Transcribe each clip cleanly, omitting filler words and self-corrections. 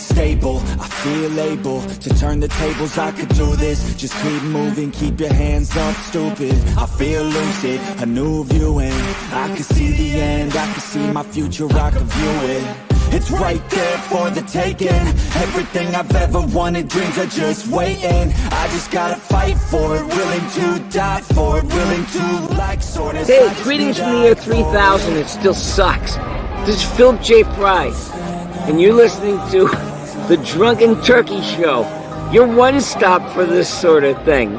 unstable. I feel able to turn the tables, I could do this. Just keep moving, keep your hands up, stupid. I feel lucid, a new viewing. I can see the end, I can see my future, I can view it. It's right there for the taking. Everything I've ever wanted, dreams are just waiting. I just gotta fight for it, willing to die for it, willing to like sort of. Hey, greetings from the year 3000, it still sucks. This is Philip J. Price, and you're listening to the Drunken Turkey Show. Your one-stop for this sort of thing.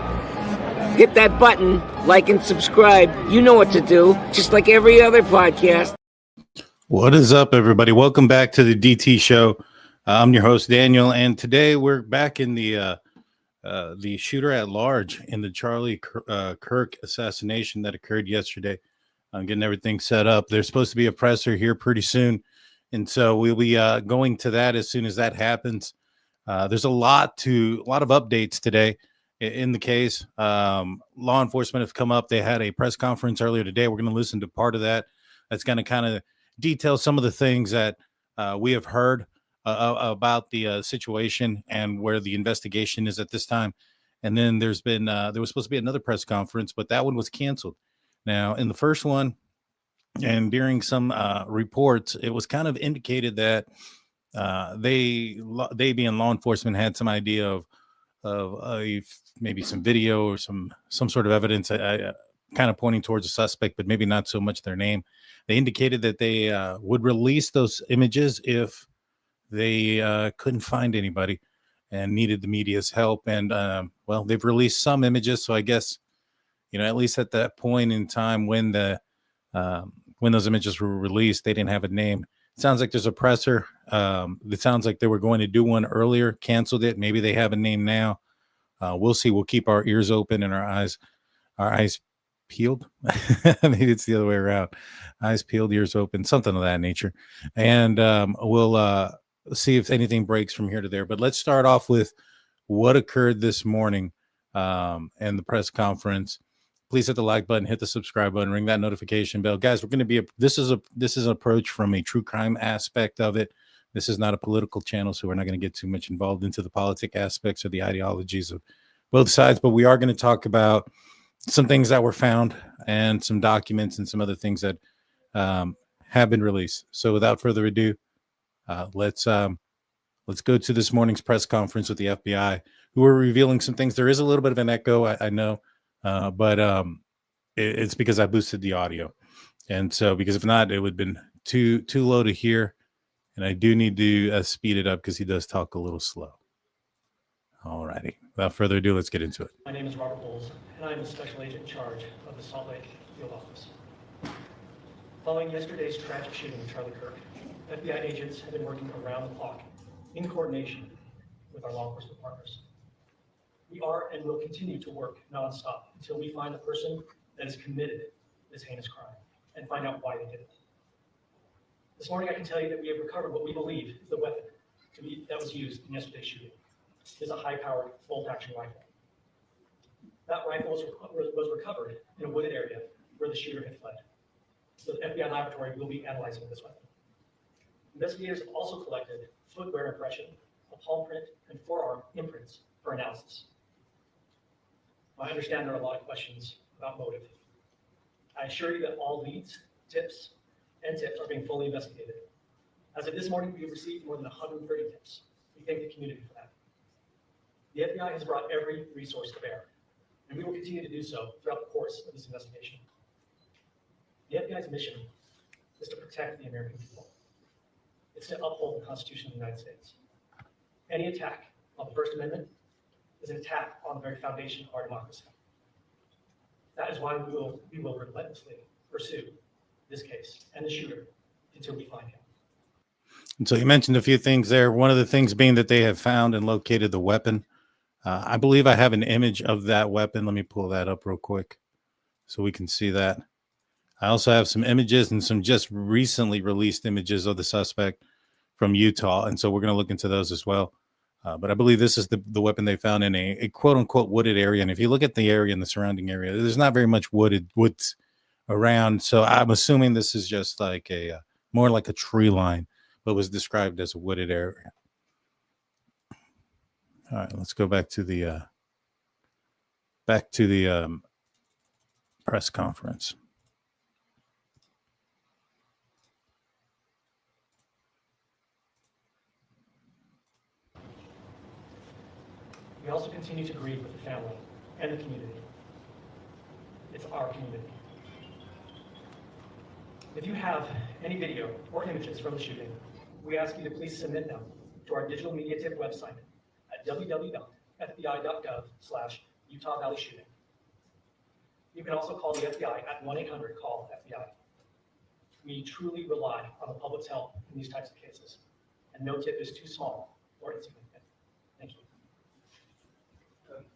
Hit that button, like and subscribe. You know what to do, just like every other podcast. What is up, everybody? Welcome back to the DT Show. I'm your host, Daniel, and today we're back in the shooter at large in the Charlie Kirk assassination that occurred yesterday. I'm getting everything set up. There's supposed to be a presser here pretty soon, and so we'll be going to that as soon as that happens. There's a lot of updates today in the case. Law enforcement have come up. They had a press conference earlier today. We're going to listen to part of that. That's going to kind of detail some of the things that we have heard about the situation and where the investigation is at this time. And then there was supposed to be another press conference, but that one was canceled. Now, in the first one, and during some reports, it was kind of indicated that they being law enforcement had some idea of maybe some video or some sort of evidence kind of pointing towards a suspect, but maybe not so much their name. They indicated that they would release those images if they couldn't find anybody and needed the media's help. And well, they've released some images, so I guess at least at that point in time when those images were released, they didn't have a name. It sounds like there's a presser. It sounds like they were going to do one earlier, canceled it. Maybe they have a name now. We'll see. We'll keep our ears open and our eyes peeled. Maybe it's the other way around. Eyes peeled, ears open, something of that nature. And we'll see if anything breaks from here to there. But let's start off with what occurred this morning and the press conference. Please hit the like button, hit the subscribe button, ring that notification bell. Guys, we're going to be this is an approach from a true crime aspect of it. This is not a political channel, so we're not going to get too much involved into the politic aspects or the ideologies of both sides, but we are going to talk about some things that were found and some documents and some other things that have been released. So without further ado, let's go to this morning's press conference with the FBI, who are revealing some things. There is a little bit of an echo, I know, but it's because I boosted the audio. And so, because if not, it would have been too low to hear. And I do need to speed it up because he does talk a little slow. All righty. Without further ado, let's get into it. My name is Robert Bowles, and I am the special agent in charge of the Salt Lake field office. Following yesterday's tragic shooting of Charlie Kirk, FBI agents have been working around the clock in coordination with our law enforcement partners. We are and will continue to work nonstop until we find the person that has committed this heinous crime and find out why they did it. This morning, I can tell you that we have recovered what we believe is the weapon that was used in yesterday's shooting. It is a high-powered bolt-action rifle. That rifle was recovered in a wooded area where the shooter had fled. So the FBI laboratory will be analyzing this weapon. Investigators have also collected footwear impression, a palm print, and forearm imprints for analysis. I understand there are a lot of questions about motive. I assure you that all leads, tips are being fully investigated. As of this morning, we have received more than 130 tips. We thank the community for that. The FBI has brought every resource to bear, and we will continue to do so throughout the course of this investigation. The FBI's mission is to protect the American people. It's to uphold the Constitution of the United States. Any attack on the First Amendment is an attack on the very foundation of our democracy. That is why we will relentlessly pursue this case and the shooter until we find him. And so you mentioned a few things there. One of the things being that they have found and located the weapon. I believe I have an image of that weapon. Let me pull that up real quick so we can see that. I also have some images and some just recently released images of the suspect from Utah. And so we're going to look into those as well. But I believe this is the weapon they found in a quote unquote wooded area. And if you look at the area and the surrounding area, there's not very much woods around. So I'm assuming this is just like more like a tree line, but was described as a wooded area. All right, let's go back to the press conference. We also continue to grieve with the family and the community. It's our community. If you have any video or images from the shooting, we ask you to please submit them to our digital media tip website at www.fbi.gov/Utah Valley Shooting. You can also call the FBI at 1-800-CALL-FBI. We truly rely on the public's help in these types of cases, and no tip is too small or insignificant. Thank you.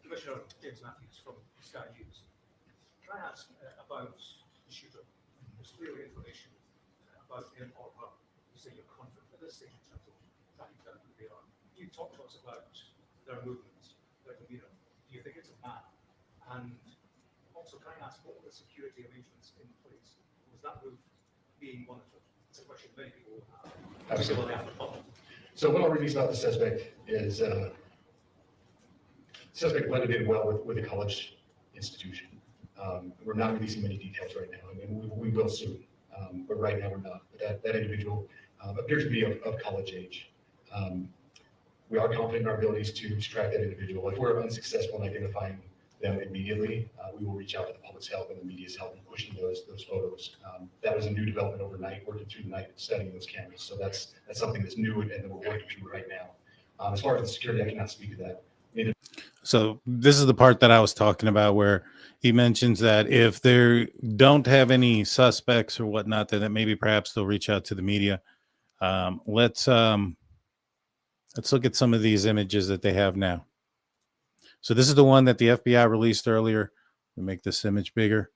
Commissioner James Matthews from Sky News. Can I ask about the shooter? There's clearly information about him or her. You say you're confident at this stage in terms of tracking down who they are. Can you talk to us about their movements, their demeanor? Do you think it's a man? And also, can I ask, what were the security arrangements in place? Was that move being monitored? It's a question many people will have. Absolutely. So what I'll release about the suspect is suspect blended in well with a college institution. We're not releasing many details right now. I mean, we will soon, but right now we're not. But that individual appears to be of college age. We are confident in our abilities to track that individual. If we're unsuccessful in identifying them immediately, we will reach out to the public's help and the media's help in pushing those photos. That was a new development overnight, working through the night, studying those cameras. So that's something that's new and that we're working through right now. As far as the security, I cannot speak to that. So this is the part that I was talking about where he mentions that if they don't have any suspects or whatnot, then maybe perhaps they'll reach out to the media. Let's look at some of these images that they have now. So this is the one that the FBI released earlier. Let me make this image bigger.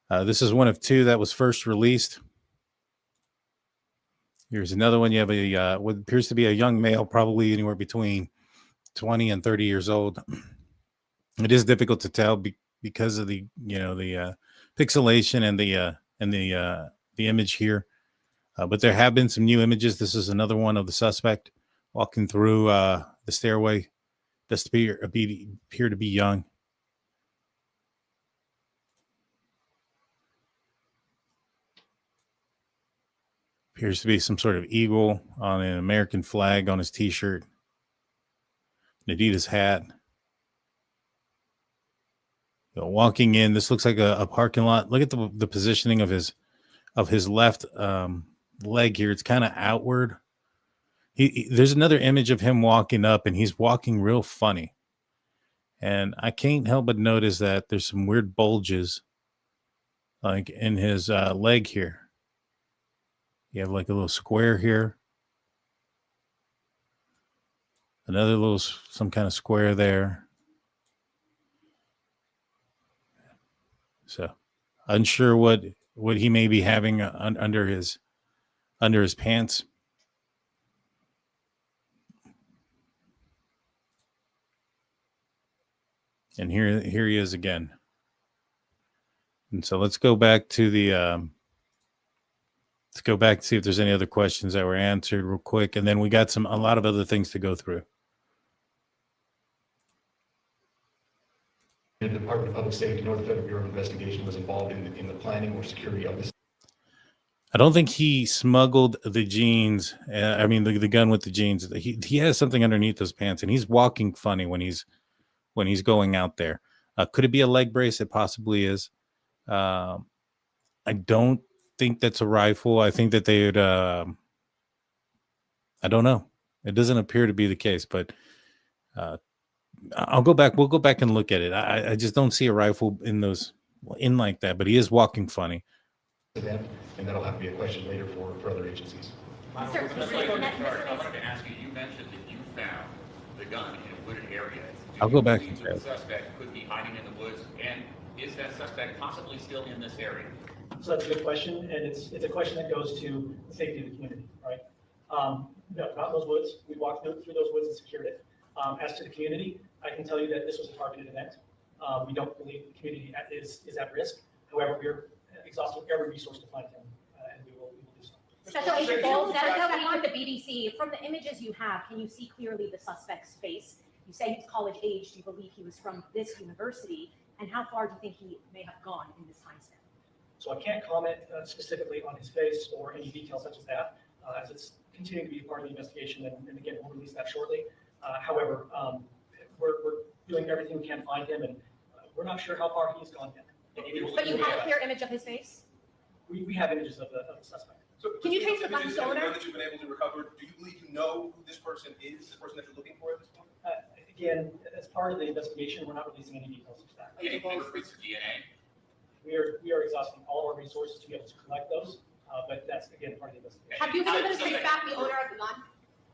This is one of two that was first released. Here's another one. You have what appears to be a young male, probably anywhere between 20 and 30 years old. It is difficult to tell because of the pixelation and the image here. But there have been some new images. This is another one of the suspect walking through the stairway. Does appear to be young. Appears to be some sort of eagle on an American flag on his t-shirt. An Adidas hat. Walking in, this looks like a parking lot. Look at the positioning of his left leg here. It's kind of outward. There's another image of him walking up, and he's walking real funny. And I can't help but notice that there's some weird bulges, like in his leg here. You have like a little square here. Another little, some kind of square there. So, unsure what he may be having under his pants. And here he is again. And so let's go back to the let's go back to see if there's any other questions that were answered real quick, and then we got a lot of other things to go through. The Department of Public Safety, North Federal Bureau of Investigation was involved in the planning or security of this. I don't think he smuggled the jeans. I mean, the gun with the jeans. He has something underneath those pants, and he's walking funny when he's going out there. Could it be a leg brace? It possibly is. I don't think that's a rifle. I think that they would. I don't know. It doesn't appear to be the case, but I'll go back. We'll go back and look at it. I just don't see a rifle in like that, but he is walking funny. And that'll have to be a question later for other agencies. I wanted to ask you, you mentioned that you found the gun in a wooded area. I'll go back. The suspect could be hiding in the woods, and is that suspect possibly still in this area? So that's a good question, and it's a question that goes to the safety of the community, right? No, not those woods. We walked through those woods and secured it. As to the community, I can tell you that this was a targeted event. We don't believe the community is at risk. However, we're exhausting every resource to find him, and we will do so. Special Agent Bowles, now checking with the BDC. From the images you have, can you see clearly the suspect's face? You say he's college age. Do you believe he was from this university? And how far do you think he may have gone in this time span? So I can't comment specifically on his face or any details such as that, as it's continuing to be part of the investigation, and again, we'll release that shortly. However, we're doing everything we can to find him, and we're not sure how far he's gone yet. But you have a clear image of his face? We have images of the suspect. So, Can you trace the images gun's owner? that you've been able to recover? Do you believe you know who this person is, the person that you're looking for at this point? Again, as part of the investigation, we're not releasing any details of that. Any fingerprints or DNA? We are exhausting all of our resources to be able to collect those, but that's again part of the investigation. Have you been able to trace back the owner of the gun?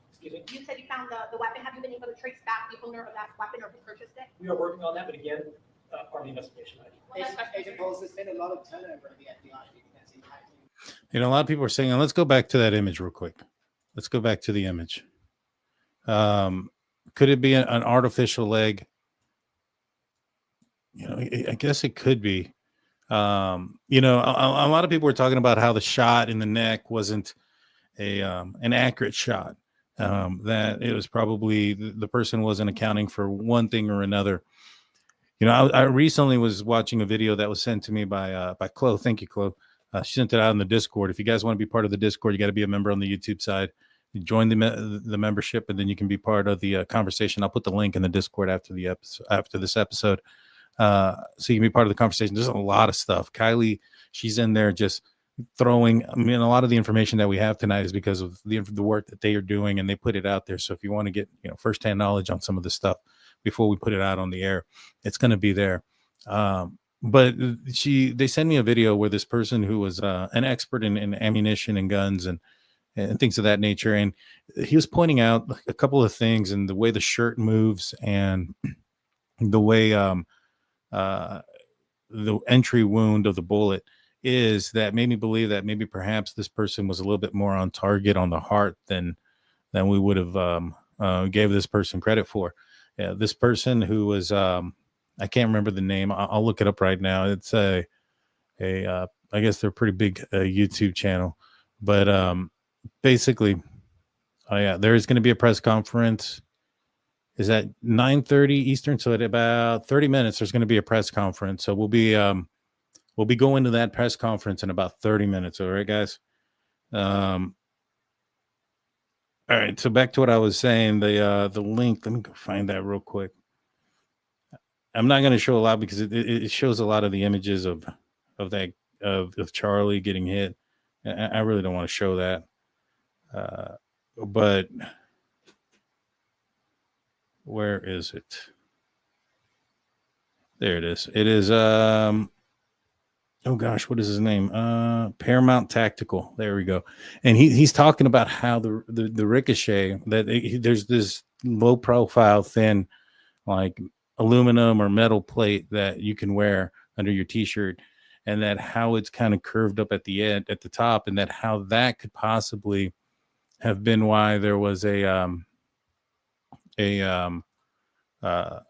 Excuse me? You said you found the weapon. Have you been able to trace back the owner of that weapon or who purchased it? We are working on that, but again, part of the investigation. Agent Bowles, there's been a lot of turnover in the FBI. Do you think that's impacting? You know, a lot of people are saying, and let's go back to that image real quick. Let's go back to the image. Could it be an artificial leg? You know, I guess it could be. You know, a lot of people were talking about how the shot in the neck wasn't an accurate shot. That it was probably the person wasn't accounting for one thing or another. You know, I recently was watching a video that was sent to me by Chloe. Thank you, Chloe. She sent it out in the Discord. If you guys want to be part of the Discord, you got to be a member on the YouTube side. You join the membership, and then you can be part of the conversation. I'll put the link in the Discord after the episode, after this episode, so you can be part of the conversation. There's a lot of stuff. Kylie, she's in there just throwing. I mean, a lot of the information that we have tonight is because of the work that they are doing, and they put it out there. So if you want to get firsthand knowledge on some of this stuff before we put it out on the air, it's going to be there. But they sent me a video where this person who was an expert in ammunition and guns and things of that nature, and he was pointing out a couple of things, and the way the shirt moves and the way the entry wound of the bullet is, that made me believe that maybe perhaps this person was a little bit more on target on the heart than we would have gave this person credit for. Yeah, this person who was I can't remember the name. I'll look it up right now. It's I guess they're a pretty big YouTube channel, but basically, oh yeah, there is going to be a press conference. Is at 9:30 Eastern, so at about 30 minutes, there's going to be a press conference. So we'll be going to that press conference in about 30 minutes. All right, guys. All right. So back to what I was saying. The link. Let me go find that real quick. I'm not going to show a lot because it shows a lot of the images of Charlie getting hit. I really don't want to show that. But where is it? There it is. It is oh gosh, what is his name? Paramount Tactical. There we go. And he's talking about how the ricochet, that there's this low profile thin like aluminum or metal plate that you can wear under your t-shirt, and that how it's kind of curved up at the end, at the top, and that how that could possibly have been why there was a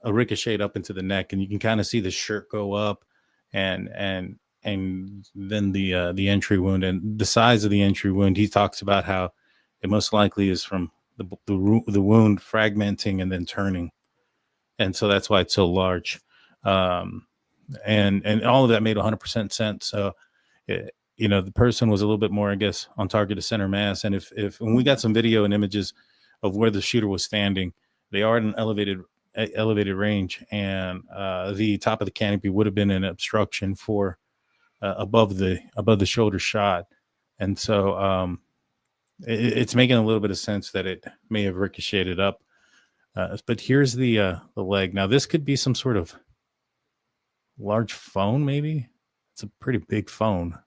ricochet up into the neck, and you can kind of see the shirt go up, and then the entry wound, and the size of the entry wound. He talks about how it most likely is from the wound fragmenting and then turning. And so that's why it's so large. And all of that made 100% sense. So, the person was a little bit more, I guess, on target to center mass. And when we got some video and images of where the shooter was standing, they are at an elevated range, and the top of the canopy would have been an obstruction for above the shoulder shot. And so it's making a little bit of sense that it may have ricocheted up. But here's the leg. Now this could be some sort of large phone. Maybe it's a pretty big phone,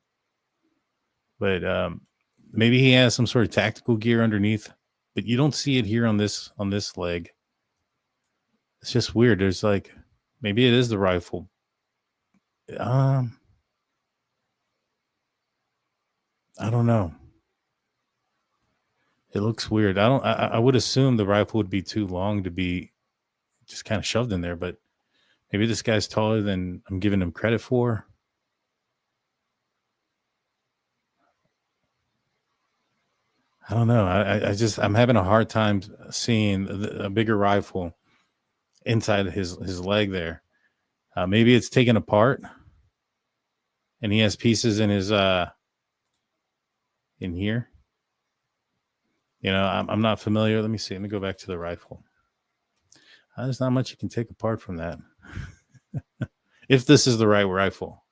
but maybe he has some sort of tactical gear underneath, but you don't see it here on this leg. It's just weird. There's like, maybe it is the rifle. I don't know. It looks weird. I would assume the rifle would be too long to be just kind of shoved in there, but maybe this guy's taller than I'm giving him credit for. I don't know. I'm having a hard time seeing a bigger rifle inside his leg there. Maybe it's taken apart, and he has pieces in his in here. You know, I'm not familiar. Let me see. Let me go back to the rifle. There's not much you can take apart from that. If this is the right rifle.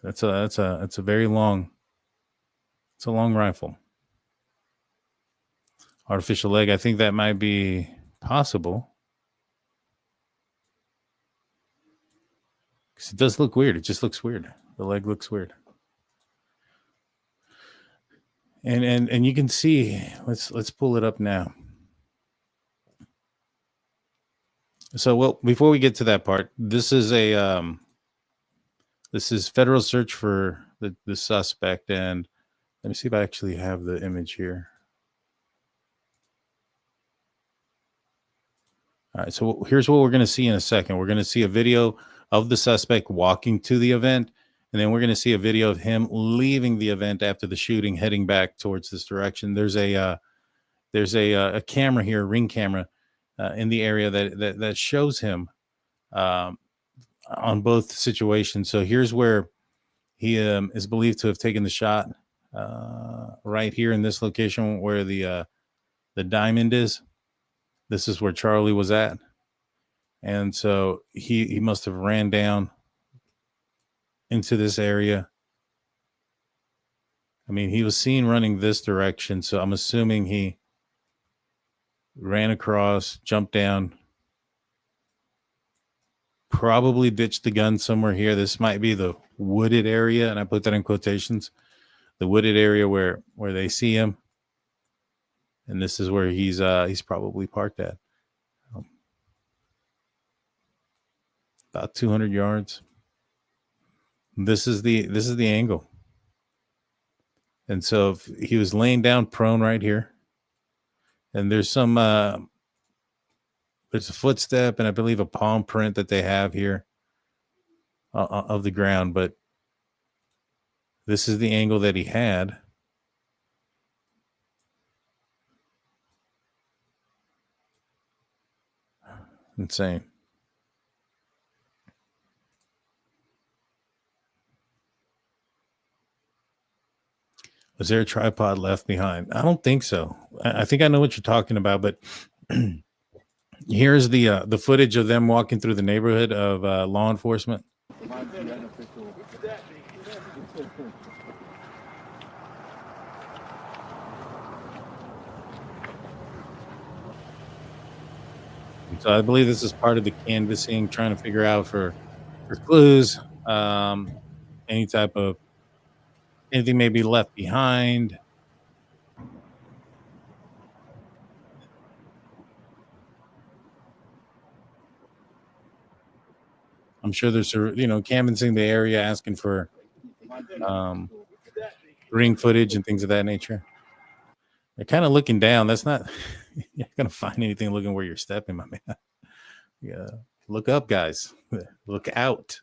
That's a very long. It's a long rifle. Artificial leg. I think that might be possible. Because it does look weird. It just looks weird. The leg looks weird. And you can see, let's pull it up now. So, well, before we get to that part, this is federal search for the suspect, and let me see if I actually have the image here. All right, so here's what we're going to see in a second. We're going to see a video of the suspect walking to the event, and then we're going to see a video of him leaving the event after the shooting, heading back towards this direction. There's a camera here, a ring camera, in the area that shows him on both situations. So here's where he is believed to have taken the shot, right here in this location where the diamond is. This is where Charlie was at. And so he must have ran down into this area. I mean, he was seen running this direction, so I'm assuming he ran across, jumped down, probably ditched the gun somewhere here. This might be the wooded area, and I put that in quotations. The wooded area where they see him. And this is where he's probably parked at. About 200 yards. This is the angle. And so if he was laying down prone right here, and there's some there's a footstep and I believe a palm print that they have here of the ground, but this is the angle that he had. Insane. Was there a tripod left behind? I don't think so. I think I know what you're talking about, but here's the footage of them walking through the neighborhood of law enforcement. So I believe this is part of the canvassing, trying to figure out for clues, any type of anything may be left behind. I'm sure there's canvassing the area, asking for ring footage and things of that nature. They're kind of looking down. That's not you're not gonna find anything looking where you're stepping, my man. Yeah, look up, guys. Look out.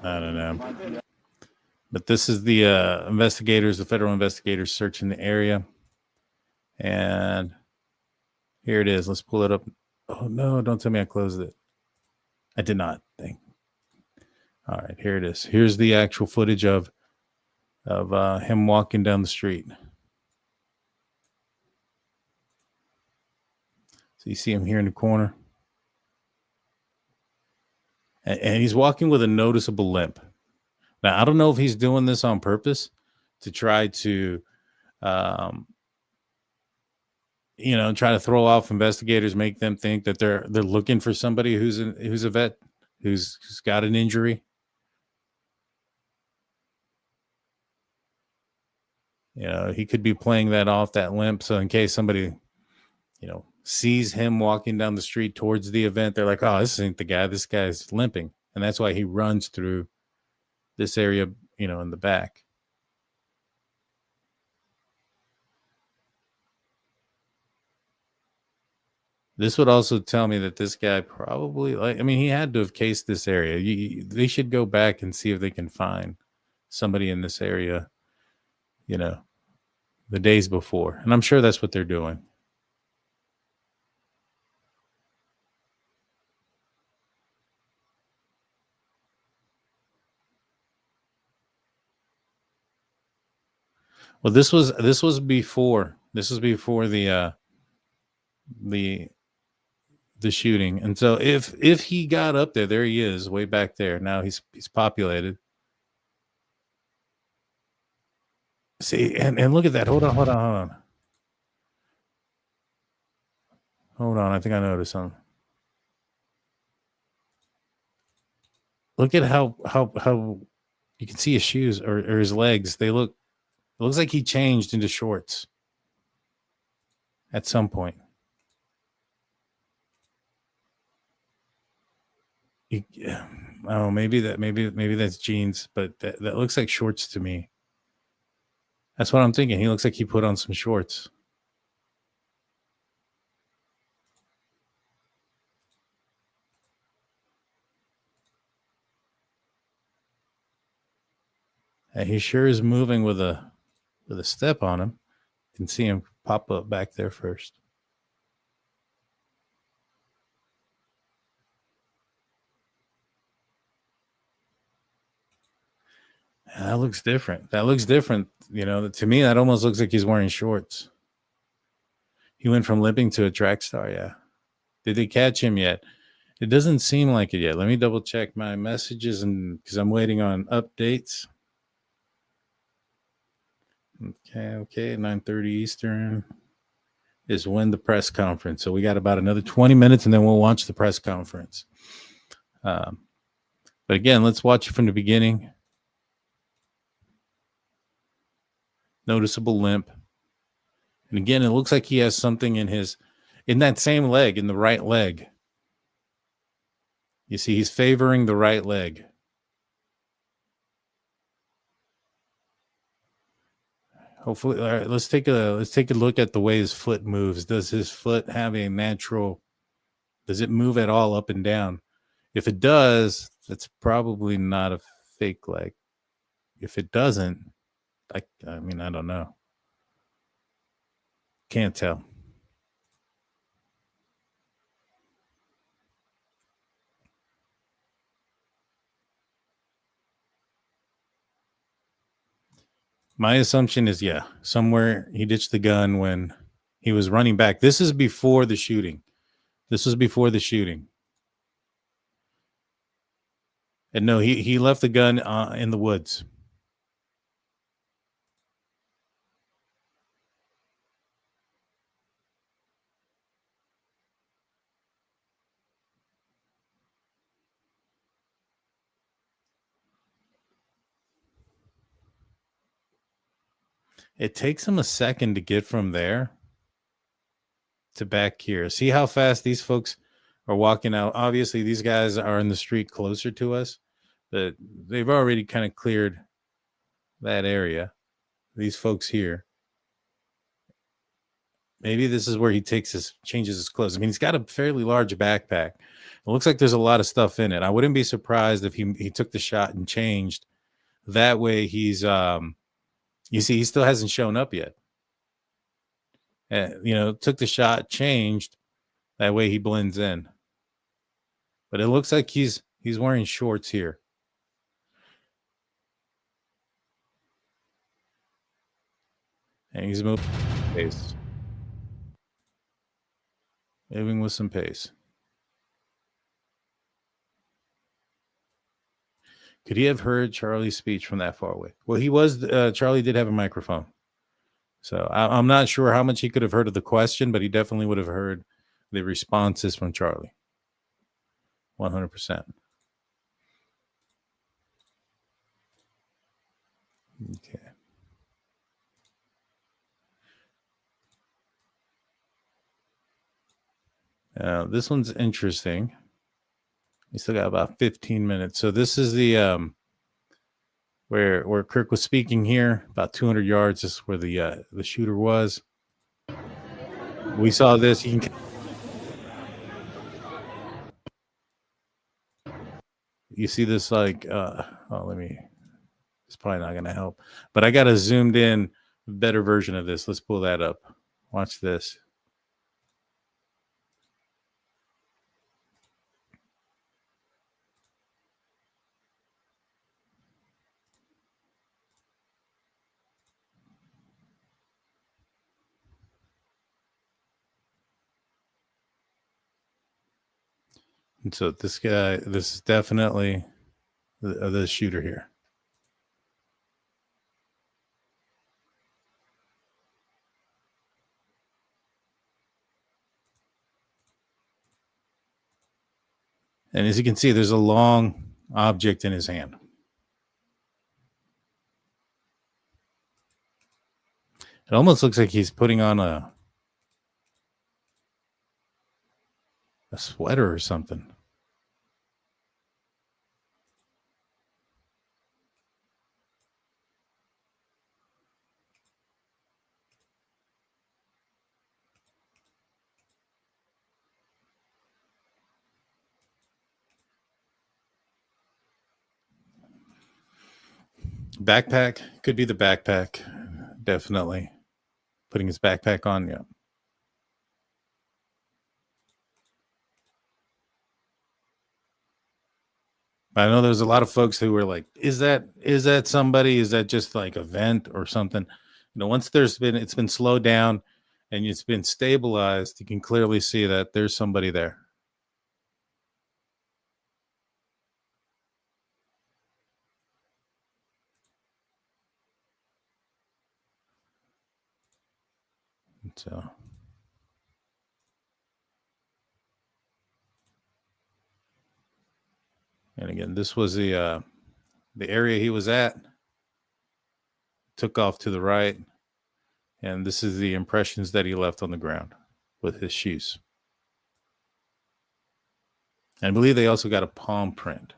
I don't know. But this is the investigators, the federal investigators searching the area. And here it is. Let's pull it up. Oh, no, don't tell me I closed it. I did not. Dang. All right, here it is. Here's the actual footage of him walking down the street. So you see him here in the corner. And he's walking with a noticeable limp. Now, I don't know if he's doing this on purpose to try to, try to throw off investigators, make them think that they're looking for somebody who's a vet, who's got an injury. He could be playing that off, that limp. So in case somebody, sees him walking down the street towards the event, they're like, oh, this ain't the guy. This guy's limping. And that's why he runs through this area, in the back. This would also tell me that this guy probably, like, I mean, he had to have cased this area. They should go back and see if they can find somebody in this area, you know, the days before. And I'm sure that's what they're doing. Well, this was before the shooting. And so if he got up there he is way back there. Now he's populated. See, and look at that. Hold on. I think I noticed something. Look at how you can see his shoes or his legs. It looks like he changed into shorts at some point. Maybe that's jeans, but that looks like shorts to me. That's what I'm thinking. He looks like he put on some shorts. And he sure is moving with a step on him. You can see him pop up back there first. That looks different. You know, to me, that almost looks like he's wearing shorts. He went from limping to a track star. Yeah. Did they catch him yet? It doesn't seem like it yet. Let me double check my messages because I'm waiting on updates. Okay. 9:30 Eastern is when the press conference. So we got about another 20 minutes and then we'll watch the press conference. But again, let's watch it from the beginning. Noticeable limp. And again, it looks like he has something in that same leg, in the right leg. You see, he's favoring the right leg. Hopefully, all right, let's take a look at the way his foot moves. Does his foot have does it move at all up and down? If it does, that's probably not a fake leg. If it doesn't, I mean, I don't know. Can't tell. My assumption is, somewhere he ditched the gun when he was running back. This is before the shooting. And no, he left the gun in the woods. It takes him a second to get from there to back here. See how fast these folks are walking out. Obviously, these guys are in the street closer to us, but they've already kind of cleared that area. These folks here. Maybe this is where he changes his clothes. I mean, he's got a fairly large backpack. It looks like there's a lot of stuff in it. I wouldn't be surprised if he took the shot and changed. That way he's you see, he still hasn't shown up yet. Took the shot, changed. That way he blends in. But it looks like he's wearing shorts here. And he's moving with pace. Moving with some pace. Could he have heard Charlie's speech from that far away? Well, Charlie did have a microphone. So I'm not sure how much he could have heard of the question, but he definitely would have heard the responses from Charlie. 100%. Okay. This one's interesting. We still got about 15 minutes. So this is the where Kirk was speaking here, about 200 yards. This is where the shooter was. We saw this. you see this like it's probably not going to help, but I got a zoomed in better version of this. Let's pull that up. Watch this. And so this is definitely the shooter here. And as you can see, there's a long object in his hand. It almost looks like he's putting on a sweater or something. Backpack, could be the backpack. Definitely putting his backpack on. Yeah. I know there's a lot of folks who were like, is that somebody? Is that just like a vent or something? You know, once it's been slowed down and it's been stabilized, you can clearly see that there's somebody there. So, and again, this was the area he was at. Took off to the right, and this is the impressions that he left on the ground with his shoes. I believe they also got a palm print.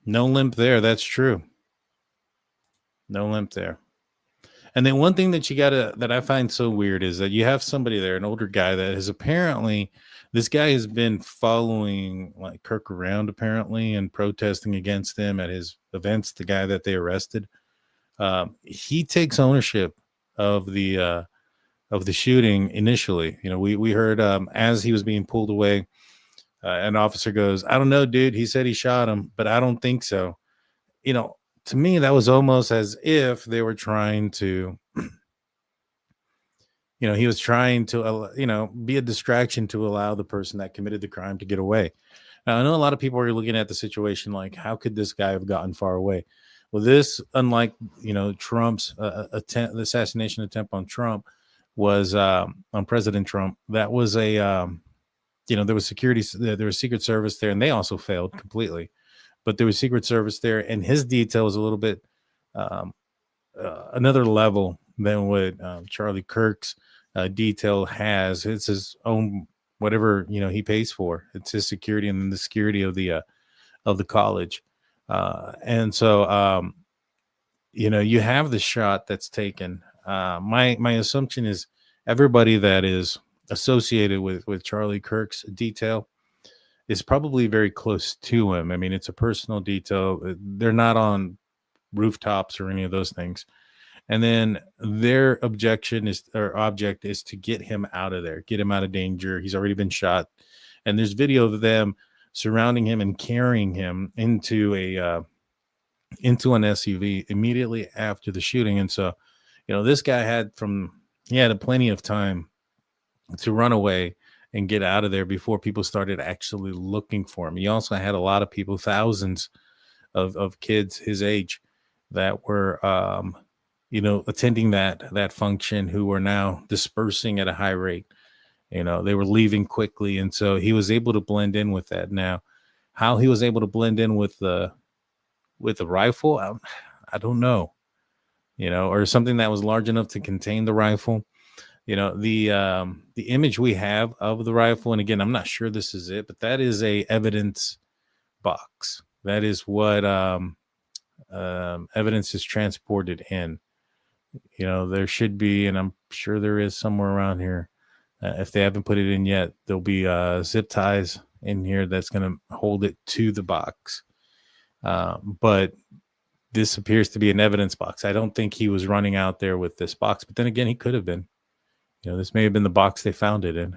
No limp there. That's true. No limp there. And then one thing that I find so weird is that you have somebody there, an older guy that has apparently, this guy has been following like Kirk around apparently and protesting against him at his events, the guy that they arrested. He takes ownership of the shooting initially. You know, we heard as he was being pulled away, an officer goes, "I don't know, dude. He said he shot him, but I don't think so." You know, to me, that was almost as if they were trying to, you know, he was trying to, you know, be a distraction to allow the person that committed the crime to get away. Now, I know a lot of people are looking at the situation like, how could this guy have gotten far away? Well, this, unlike, you know, Trump's the assassination attempt on Trump was on President Trump. That was a, you know, there was Secret Service there, and they also failed completely. But there was Secret Service there, and his detail was a little bit another level than what Charlie Kirk's detail has. It's his own, whatever, you know, he pays for. It's his security and then the security of the college. And so, you know, you have the shot that's taken. My assumption is everybody that is associated with Charlie Kirk's detail is probably very close to him. I mean, it's a personal detail. They're not on rooftops or any of those things. And then their object is to get him out of there, get him out of danger. He's already been shot. And there's video of them surrounding him and carrying him into an SUV immediately after the shooting. And so, you know, this guy had plenty of time to run away and get out of there before people started actually looking for him. He also had a lot of people, thousands of kids his age that were, you know, attending that function who were now dispersing at a high rate. You know, they were leaving quickly. And so he was able to blend in with that. Now, how he was able to blend in with the rifle, I don't know, you know, or something that was large enough to contain the rifle. You know, the image we have of the rifle, and again, I'm not sure this is it, but that is a evidence box. That is what evidence is transported in. You know, there should be, and I'm sure there is somewhere around here. If they haven't put it in yet, there'll be zip ties in here that's going to hold it to the box. But this appears to be an evidence box. I don't think he was running out there with this box, but then again, he could have been. This may have been the box they found it in.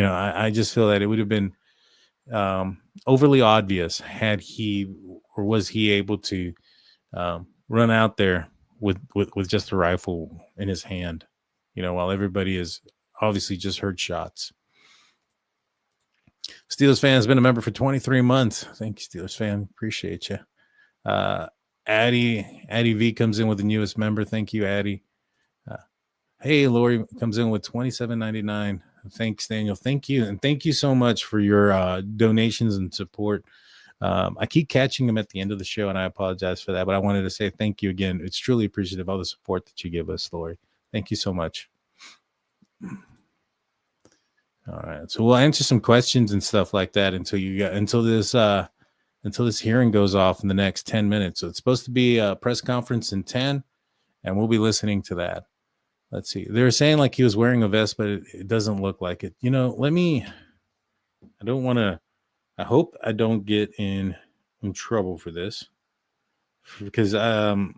I just feel that it would have been overly obvious had he, or was he able to run out there with just a rifle in his hand, while everybody is obviously just heard shots. Steelers fan has been a member for 23 months. Thank you, Steelers fan. Appreciate you. Addie V comes in with the newest member. Thank you, Addie. Hey, Lori comes in with $27.99. Thanks, Daniel. Thank you. And thank you so much for your donations and support. I keep catching them at the end of the show, and I apologize for that. But I wanted to say thank you again. It's truly appreciative of all the support that you give us, Lori. Thank you so much. All right. So we'll answer some questions and stuff like that until this hearing goes off in the next 10 minutes. So it's supposed to be a press conference in 10, and we'll be listening to that. Let's see. They're saying like he was wearing a vest, but it doesn't look like it. I hope I don't get in trouble for this, because and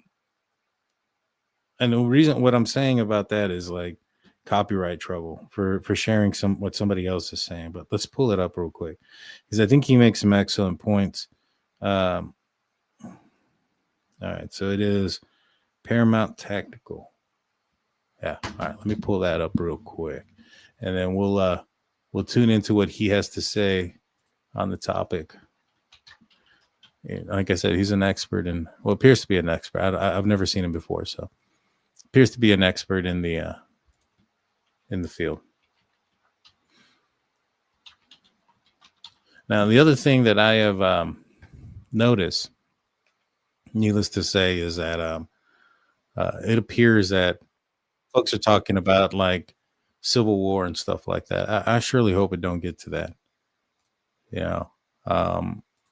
the reason what I'm saying about that is like copyright trouble for sharing what somebody else is saying. But let's pull it up real quick, because I think he makes some excellent points. All right, so it is Paramount Tactical. Yeah. All right, let me pull that up real quick, and then we'll tune into what he has to say on the topic. And like I said, he's an expert appears to be an expert. I've never seen him before, so appears to be an expert in the field. Now, the other thing that I have noticed, needless to say, is that it appears that folks are talking about like Civil War and stuff like that. I surely hope it don't get to that.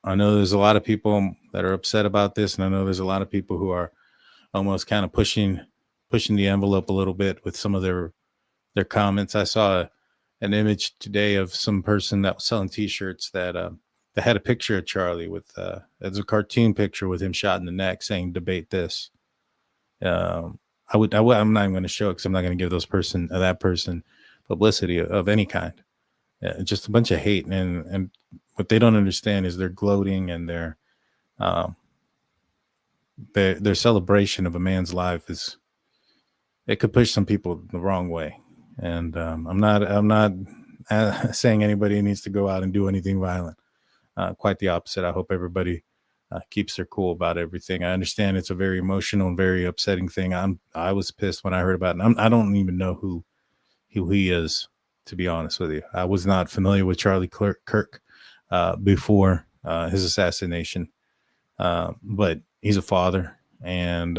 I know there's a lot of people that are upset about this, and I know there's a lot of people who are almost kind of pushing the envelope a little bit with some of their comments. I saw an image today of some person that was selling T-shirts that had a picture of Charlie with as a cartoon picture with him shot in the neck, saying "Debate this." I'm not even going to show it because I'm not going to give that person publicity of any kind. Just a bunch of hate, and what they don't understand is their gloating and their celebration of a man's life it could push some people the wrong way. And I'm not saying anybody needs to go out and do anything violent. Quite the opposite. I hope everybody keeps their cool about everything. I understand it's a very emotional and very upsetting thing. I was pissed when I heard about it. I don't even know who he is, to be honest with you. I was not familiar with Charlie Kirk before his assassination, but he's a father, and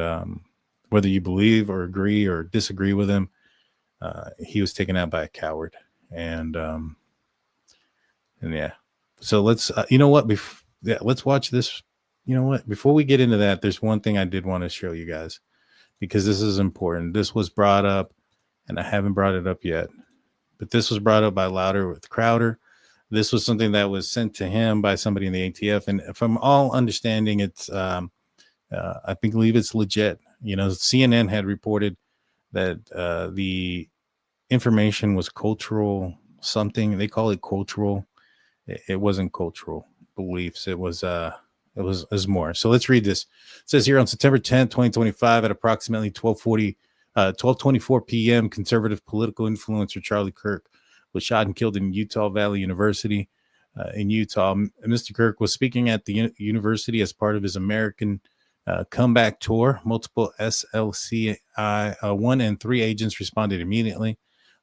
whether you believe or agree or disagree with him, he was taken out by a coward, and yeah. So let's, let's watch this. Before we get into that, there's one thing I did want to show you guys, because this is important. This was brought up, and I haven't brought it up yet, but this was brought up by Louder with Crowder. This was something that was sent to him by somebody in the ATF, and from all understanding, it's I believe it's legit. CNN had reported that the information was cultural something. They call it cultural. It wasn't cultural beliefs. It was more. So let's read this. It says here, on September 10th, 2025, at approximately 12:24 p.m., conservative political influencer Charlie Kirk was shot and killed in Utah Valley University in Utah. Mr. Kirk was speaking at the university as part of his American comeback tour. Multiple SLCI 1 and 3 agents responded immediately.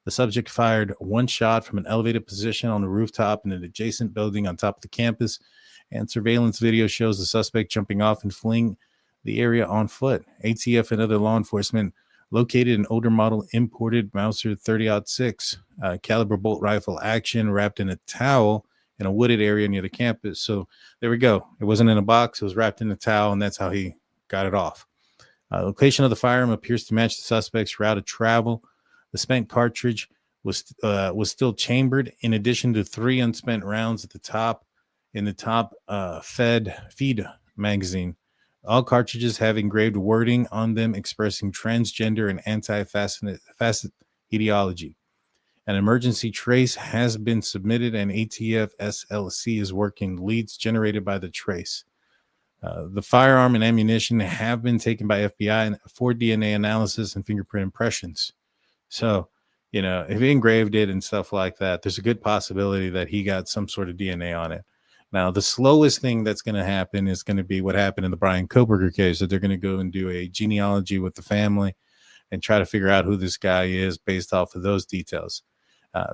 The subject fired one shot from an elevated position on the rooftop in an adjacent building on top of the campus, and surveillance video shows the suspect jumping off and fleeing the area on foot. ATF and other law enforcement located an older model imported Mauser 30-06 caliber bolt rifle action wrapped in a towel in a wooded area near the campus. So there we go. It wasn't in a box. It was wrapped in a towel, and that's how he got it off. Location of the firearm appears to match the suspect's route of travel. The spent cartridge was still chambered, in addition to 3 unspent rounds at the top in the top feed magazine. All cartridges have engraved wording on them expressing transgender and anti-facet ideology. An emergency trace has been submitted, and ATF SLC is working leads generated by the trace. The firearm and ammunition have been taken by FBI for DNA analysis and fingerprint impressions. So, if he engraved it and stuff like that, there's a good possibility that he got some sort of DNA on it. Now, the slowest thing that's going to happen is going to be what happened in the Brian Koberger case, that they're going to go and do a genealogy with the family and try to figure out who this guy is based off of those details.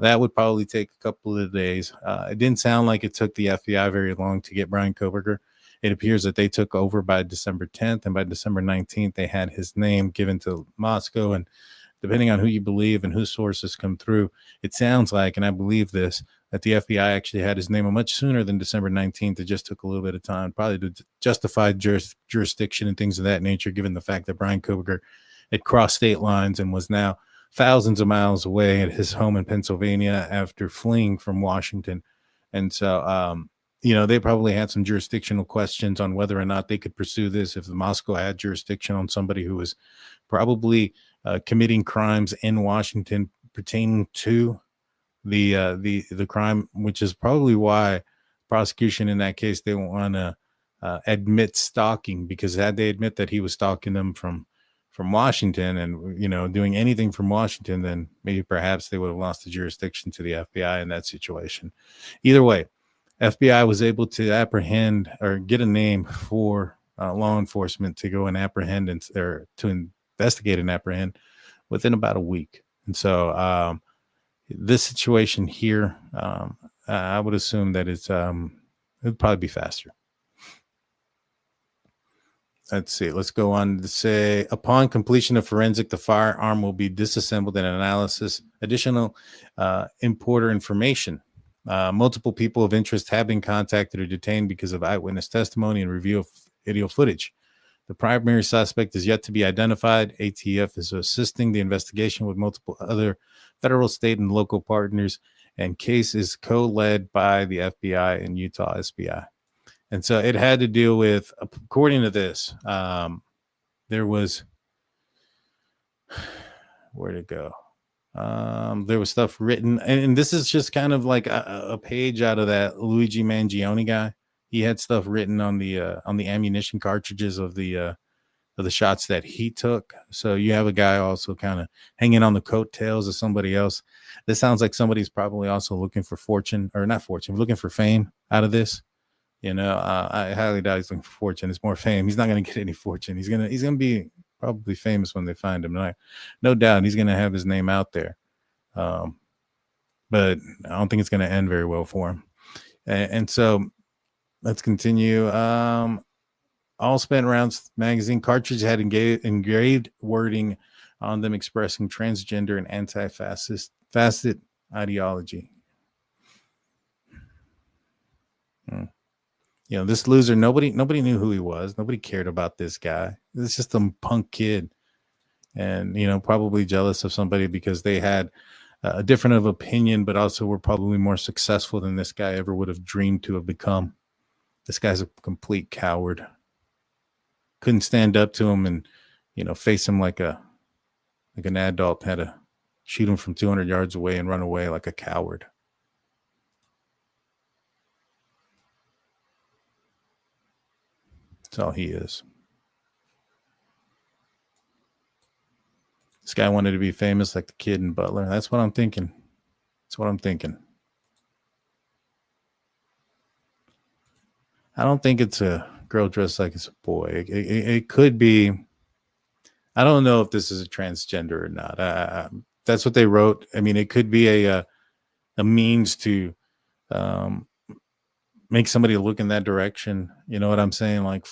That would probably take a couple of days. It didn't sound like it took the FBI very long to get Brian Koberger. It appears that they took over by December 10th, and by December 19th, they had his name given to Moscow. And depending on who you believe and whose sources come through, it sounds like, and I believe this, that the FBI actually had his name much sooner than December 19th. It just took a little bit of time, probably to justify jurisdiction and things of that nature, given the fact that Brian Koberger had crossed state lines and was now thousands of miles away at his home in Pennsylvania after fleeing from Washington. And so, they probably had some jurisdictional questions on whether or not they could pursue this, if Moscow had jurisdiction on somebody who was probably committing crimes in Washington pertaining to the crime, which is probably why prosecution in that case, they want to admit stalking, because had they admit that he was stalking them from Washington and, doing anything from Washington, then maybe perhaps they would have lost the jurisdiction to the FBI in that situation. Either way, FBI was able to apprehend or get a name for law enforcement to go and apprehend or to investigate and apprehend within about a week. And so this situation here, I would assume that it would probably be faster. Let's see. Let's go on to say, upon completion of forensic, the firearm will be disassembled and analysis. Additional importer information. Multiple people of interest have been contacted or detained because of eyewitness testimony and review of video footage. The primary suspect is yet to be identified. ATF is assisting the investigation with multiple other federal, state, and local partners, and case is co-led by the FBI and Utah SBI. And so it had to deal with, according to this, there was, where'd it go? There was stuff written, and this is just kind of like a page out of that Luigi Mangione guy. He had stuff written on the ammunition cartridges of the shots that he took. So you have a guy also kind of hanging on the coattails of somebody else. This sounds like somebody's probably also looking for looking for fame out of this. I highly doubt he's looking for fortune. It's more fame. He's not going to get any fortune. He's gonna be probably famous when they find him. No doubt he's going to have his name out there. But I don't think it's going to end very well for him. And so let's continue. All spent rounds magazine cartridge had engraved wording on them expressing transgender and anti-facet ideology. This loser, nobody knew who he was. Nobody cared about this guy. It's just a punk kid. And, probably jealous of somebody because they had a different of opinion, but also were probably more successful than this guy ever would have dreamed to have become. This guy's a complete coward. Couldn't stand up to him and, face him like an adult. Had to shoot him from 200 yards away and run away like a coward. That's all he is. This guy wanted to be famous like the kid in Butler. That's what I'm thinking. I don't think it's a girl dressed like it's a boy. It could be. I don't know if this is a transgender or not. That's what they wrote. I mean, it could be a means to make somebody look in that direction. You know what I'm saying? Like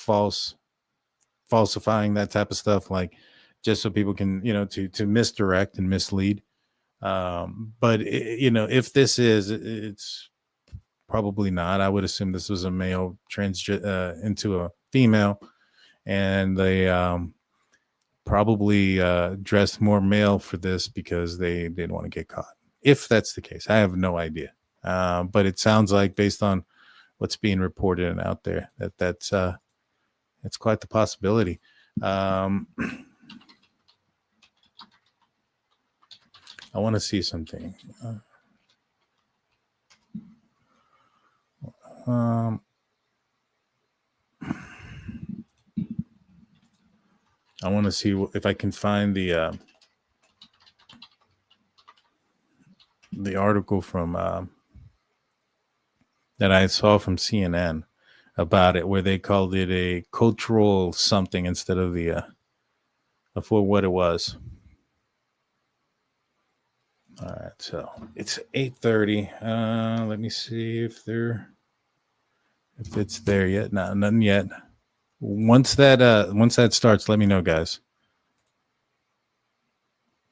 falsifying that type of stuff, like just so people can, to misdirect and mislead. But if this is, it's probably not. I would assume this was a male into a female, and they probably dressed more male for this because they didn't want to get caught. if that's the case. I have no idea. But it sounds like, based on what's being reported and out there, that's quite the possibility. I want to see something. I want to see if I can find the article from that I saw from CNN about it, where they called it a cultural something instead of the for what it was. All right, so it's 8:30. Let me see if it's there yet. No, nothing yet. Once that starts, let me know, guys.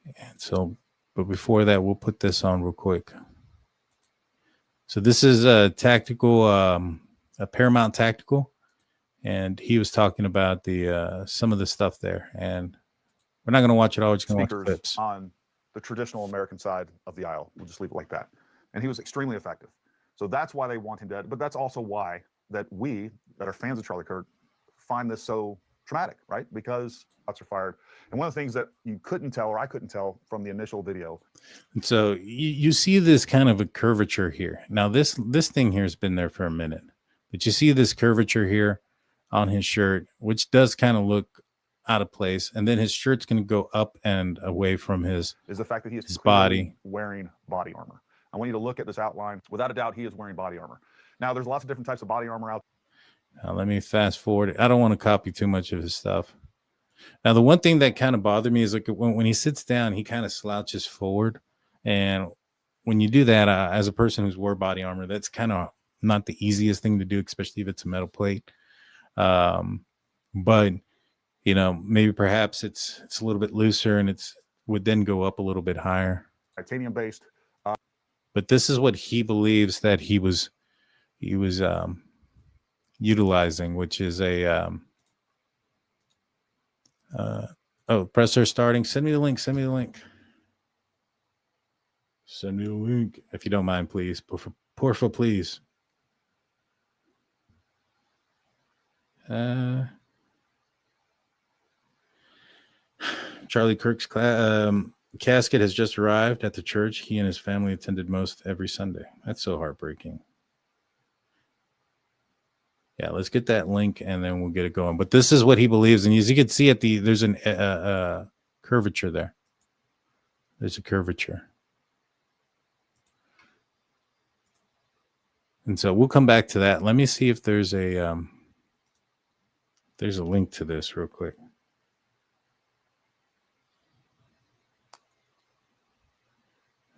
And so, but before that, we'll put this on real quick. So this is a tactical, a Paramount Tactical, and he was talking about the some of the stuff there. And we're not going to watch it all. We're just going to watch clips. On the traditional American side of the aisle. We'll just leave it like that. And he was extremely effective. So that's why they want him dead. But that's also why that we that are fans of Charlie Kirk find this so traumatic, right? Because shots are fired. And one of the things that you couldn't tell, or I couldn't tell from the initial video. And so you see this kind of a curvature here. Now this thing here has been there for a minute, but you see this curvature here on his shirt, which does kind of look out of place. And then his shirt's going to go up and away from his is the fact that he is his body wearing body armor. I want you to look at this outline. Without a doubt, he is wearing body armor. Now, there's lots of different types of body armor out there. Let me fast forward. I don't want to copy too much of his stuff. Now, the one thing that kind of bothered me is like when he sits down, he kind of slouches forward. And when you do that, as a person who's wore body armor, that's kind of not the easiest thing to do, especially if it's a metal plate. But you know, maybe perhaps it's a little bit looser and would then go up a little bit higher. Titanium based. But this is what he believes that he was utilizing, which is a presser starting. Send me the link. Send me the link. Send me the link if you don't mind, please. Porfa, please. Charlie Kirk's casket has just arrived at the church he and his family attended most every Sunday. That's so heartbreaking. Yeah, let's get that link and then we'll get it going. But this is what he believes, and as you can see there's a curvature there. There's a curvature, and so we'll come back to that. Let me see if there's a link to this real quick.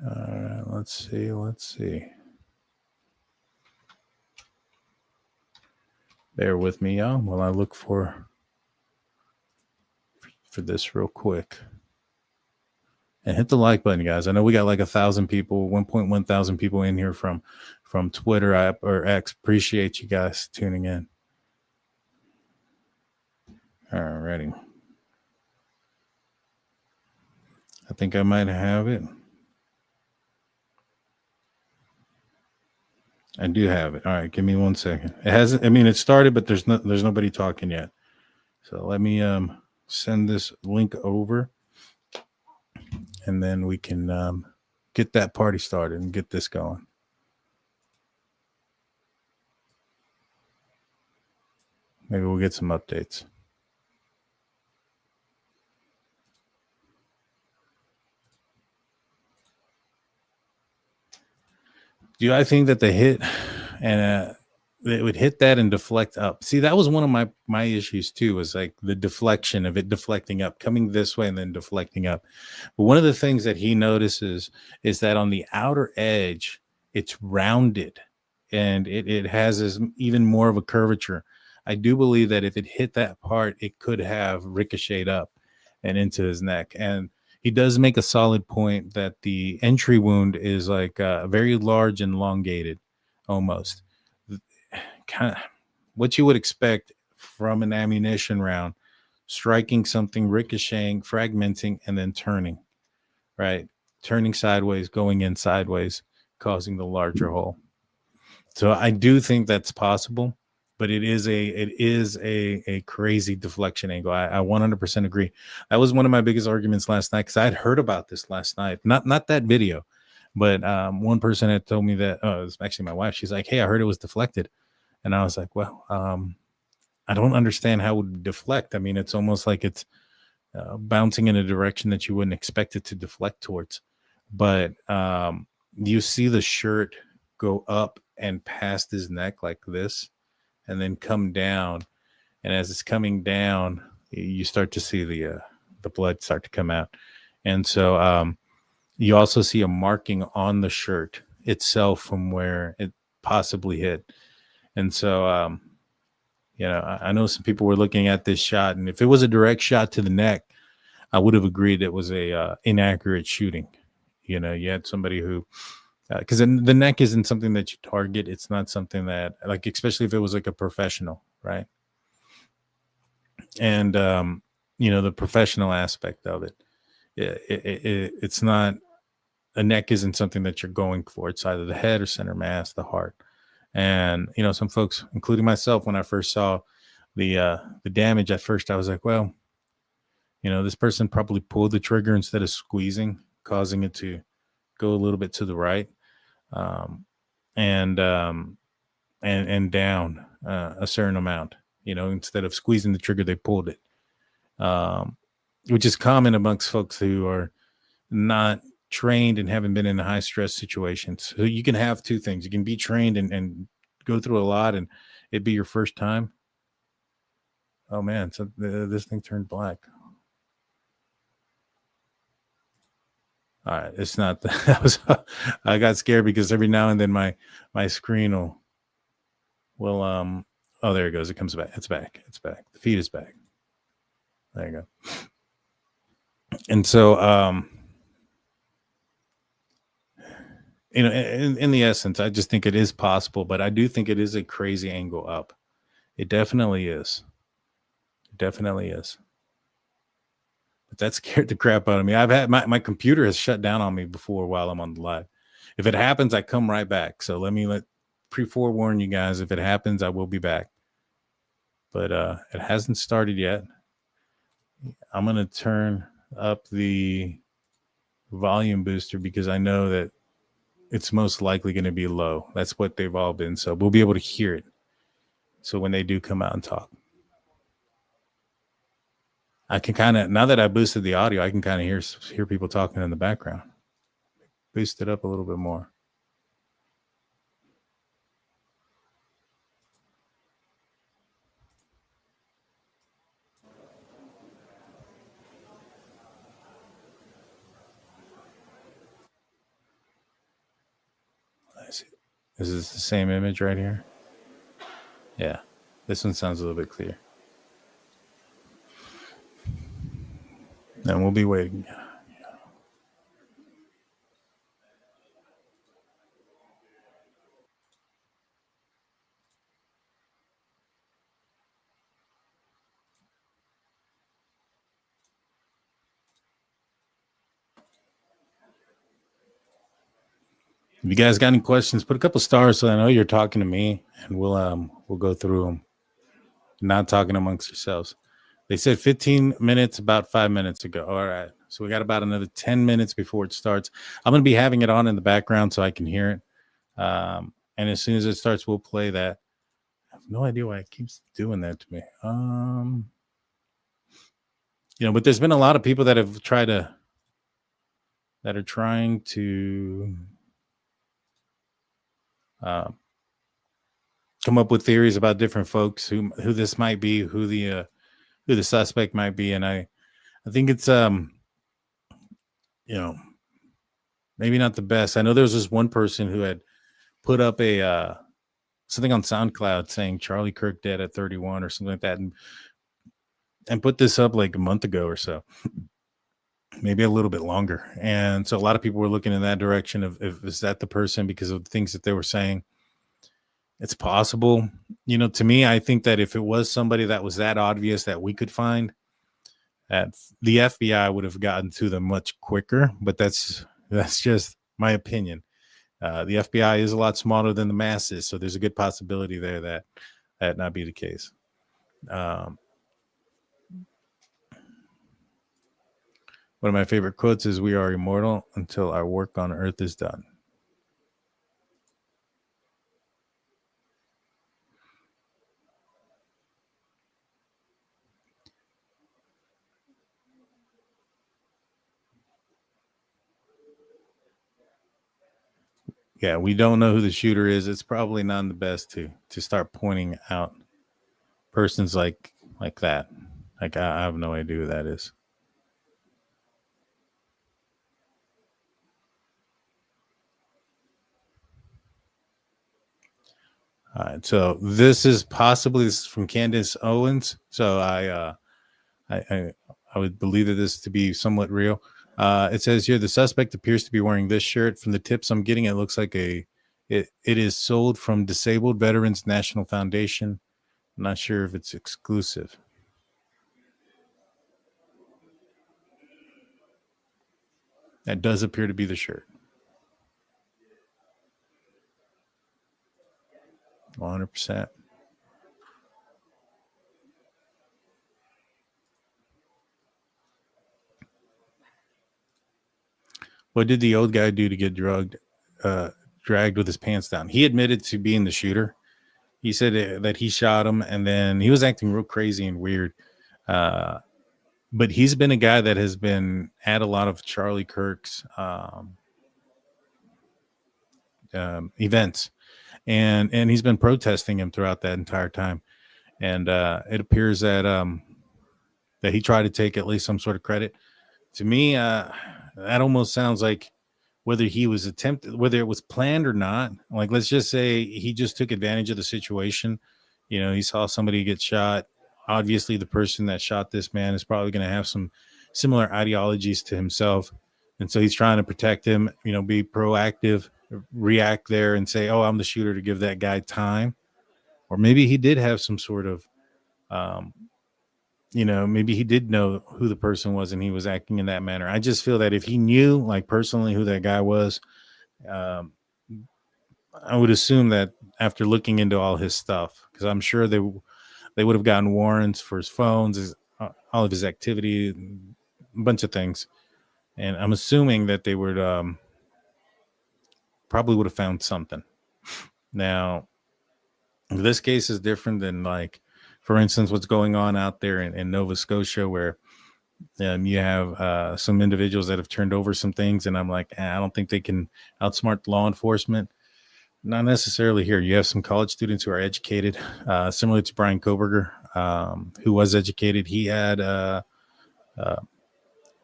All right, let's see. Bear with me, y'all, while I look for this real quick. And hit the like button, guys. I know we got like 1,000 people, 1.1 thousand people in here from Twitter app or X. Appreciate you guys tuning in. All righty. I think I might have it. I do have it. All right, give me 1 second. It hasn't. I mean, it started, but there's nobody talking yet. So let me send this link over, and then we can get that party started and get this going. Maybe we'll get some updates. Do I think that the hit and it would hit that and deflect up? See, that was one of my issues too, was like the deflection of it deflecting up, coming this way and then deflecting up. But one of the things that he notices is that on the outer edge, it's rounded and it has even more of a curvature. I do believe that if it hit that part, it could have ricocheted up and into his neck. And he does make a solid point that the entry wound is like very large and elongated, almost. Kind of what you would expect from an ammunition round, striking something, ricocheting, fragmenting, and then turning, right? turning sideways, going in sideways, causing the larger hole. So I do think that's possible, but it is a crazy deflection angle. I 100% agree. That was one of my biggest arguments last night, because I had heard about this last night. Not that video, but one person had told me that, it was actually my wife. She's like, hey, I heard it was deflected. And I was like, well, I don't understand how it would deflect. I mean, it's almost like it's bouncing in a direction that you wouldn't expect it to deflect towards. But you see the shirt go up and past his neck like this, and then come down. And as it's coming down, you start to see the blood start to come out. And so you also see a marking on the shirt itself from where it possibly hit. And so, I know some people were looking at this shot, and if it was a direct shot to the neck, I would have agreed it was a inaccurate shooting. You had somebody who, because the neck isn't something that you target. It's not something that, like, especially if it was like a professional, right? And, the professional aspect of it, it's not, a neck isn't something that you're going for. It's either the head or center mass, the heart. And, some folks, including myself, when I first saw the damage at first, I was like, well, this person probably pulled the trigger instead of squeezing, causing it to go a little bit to the right, and down a certain amount. Instead of squeezing the trigger, they pulled it, which is common amongst folks who are not trained and haven't been in high stress situations. So you can have two things. You can be trained and go through a lot, and it'd be your first time. Oh man, so this thing turned black. All right, it's not that was I got scared because every now and then my screen will oh, there it goes. It comes back. It's back. The feed is back. There you go. And so in the essence, I just think it is possible, but I do think it is a crazy angle up. It definitely is. But that scared the crap out of me. I've had my computer has shut down on me before while I'm on the live. If it happens, I come right back. So let me pre-forewarn you guys. If it happens, I will be back. But it hasn't started yet. I'm going to turn up the volume booster because I know that it's most likely going to be low. That's what they've all been. So we'll be able to hear it. So when they do come out and talk, I can kind of, now that I boosted the audio, I can kind of hear people talking in the background. Boost it up a little bit more. I see. Is this the same image right here? Yeah. This one sounds a little bit clear. And we'll be waiting. If you guys got any questions, put a couple stars so I know you're talking to me, and we'll go through them. Not talking amongst yourselves. They said 15 minutes about 5 minutes ago. All right. So we got about another 10 minutes before it starts. I'm going to be having it on in the background so I can hear it. And as soon as it starts, we'll play that. I have no idea why it keeps doing that to me. But there's been a lot of people that have that are trying to come up with theories about different folks who this might be, who the suspect might be. And I think it's, maybe not the best. I know there was this one person who had put up something on SoundCloud saying Charlie Kirk dead at 31 or something like that. And put this up like a month ago or so, maybe a little bit longer. And so a lot of people were looking in that direction of, is that the person because of the things that they were saying? It's possible. To me, I think that if it was somebody that was that obvious that we could find, that the FBI would have gotten to them much quicker. But that's That's just my opinion. The FBI is a lot smaller than the masses, so there's a good possibility there that that not be the case. One of my favorite quotes is, "We are immortal until our work on Earth is done." Yeah, we don't know who the shooter is. It's probably not the best to start pointing out persons like that. Like I have no idea who that is. All right, so this is from Candace Owens. So I would believe that this to be somewhat real. It says here the suspect appears to be wearing this shirt. From the tips I'm getting, it looks like it is sold from Disabled Veterans National Foundation. I'm not sure if it's exclusive. That does appear to be the shirt. 100%. What did the old guy do to get dragged with his pants down? He admitted to being the shooter. He said that he shot him, and then he was acting real crazy and weird. But he's been a guy that has been at a lot of Charlie Kirk's events, and he's been protesting him throughout that entire time. And it appears that that he tried to take at least some sort of credit. To me, that almost sounds like whether it was planned or not. Like, let's just say he just took advantage of the situation. You know, he saw somebody get shot. Obviously, the person that shot this man is probably going to have some similar ideologies to himself. And so he's trying to protect him, you know, be proactive, react there and say, oh, I'm the shooter, to give that guy time. Or maybe he did have some sort of, you know, maybe he did know who the person was and he was acting in that manner. I just feel that if he knew, like, personally who that guy was, I would assume that after looking into all his stuff, because I'm sure they would have gotten warrants for his phones, all of his activity, a bunch of things. And I'm assuming that they would probably would have found something. Now, this case is different than, like, for instance, what's going on out there in Nova Scotia, where you have some individuals that have turned over some things. And I'm like, I don't think they can outsmart law enforcement. Not necessarily here. You have some college students who are educated, similar to Brian Koberger, who was educated. He had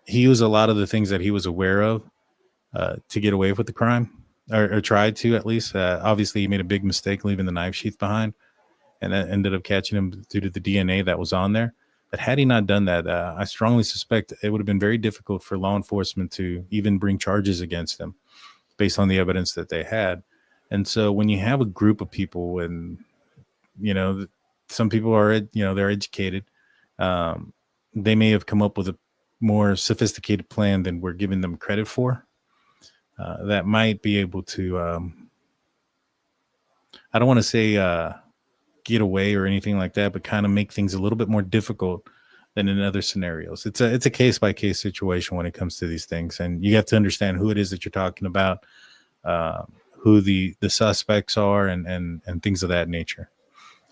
he used a lot of the things that he was aware of to get away with the crime, or tried to, at least. Obviously, he made a big mistake leaving the knife sheath behind, and that ended up catching him due to the DNA that was on there. But had he not done that, I strongly suspect it would have been very difficult for law enforcement to even bring charges against him based on the evidence that they had. And so when you have a group of people, and, you know, some people are, you know, they're educated, they may have come up with a more sophisticated plan than we're giving them credit for. That might be able to, I don't want to say get away or anything like that, but kind of make things a little bit more difficult than in other scenarios. It's a case by case situation when it comes to these things, and you have to understand who it is that you're talking about, who the suspects are, and things of that nature.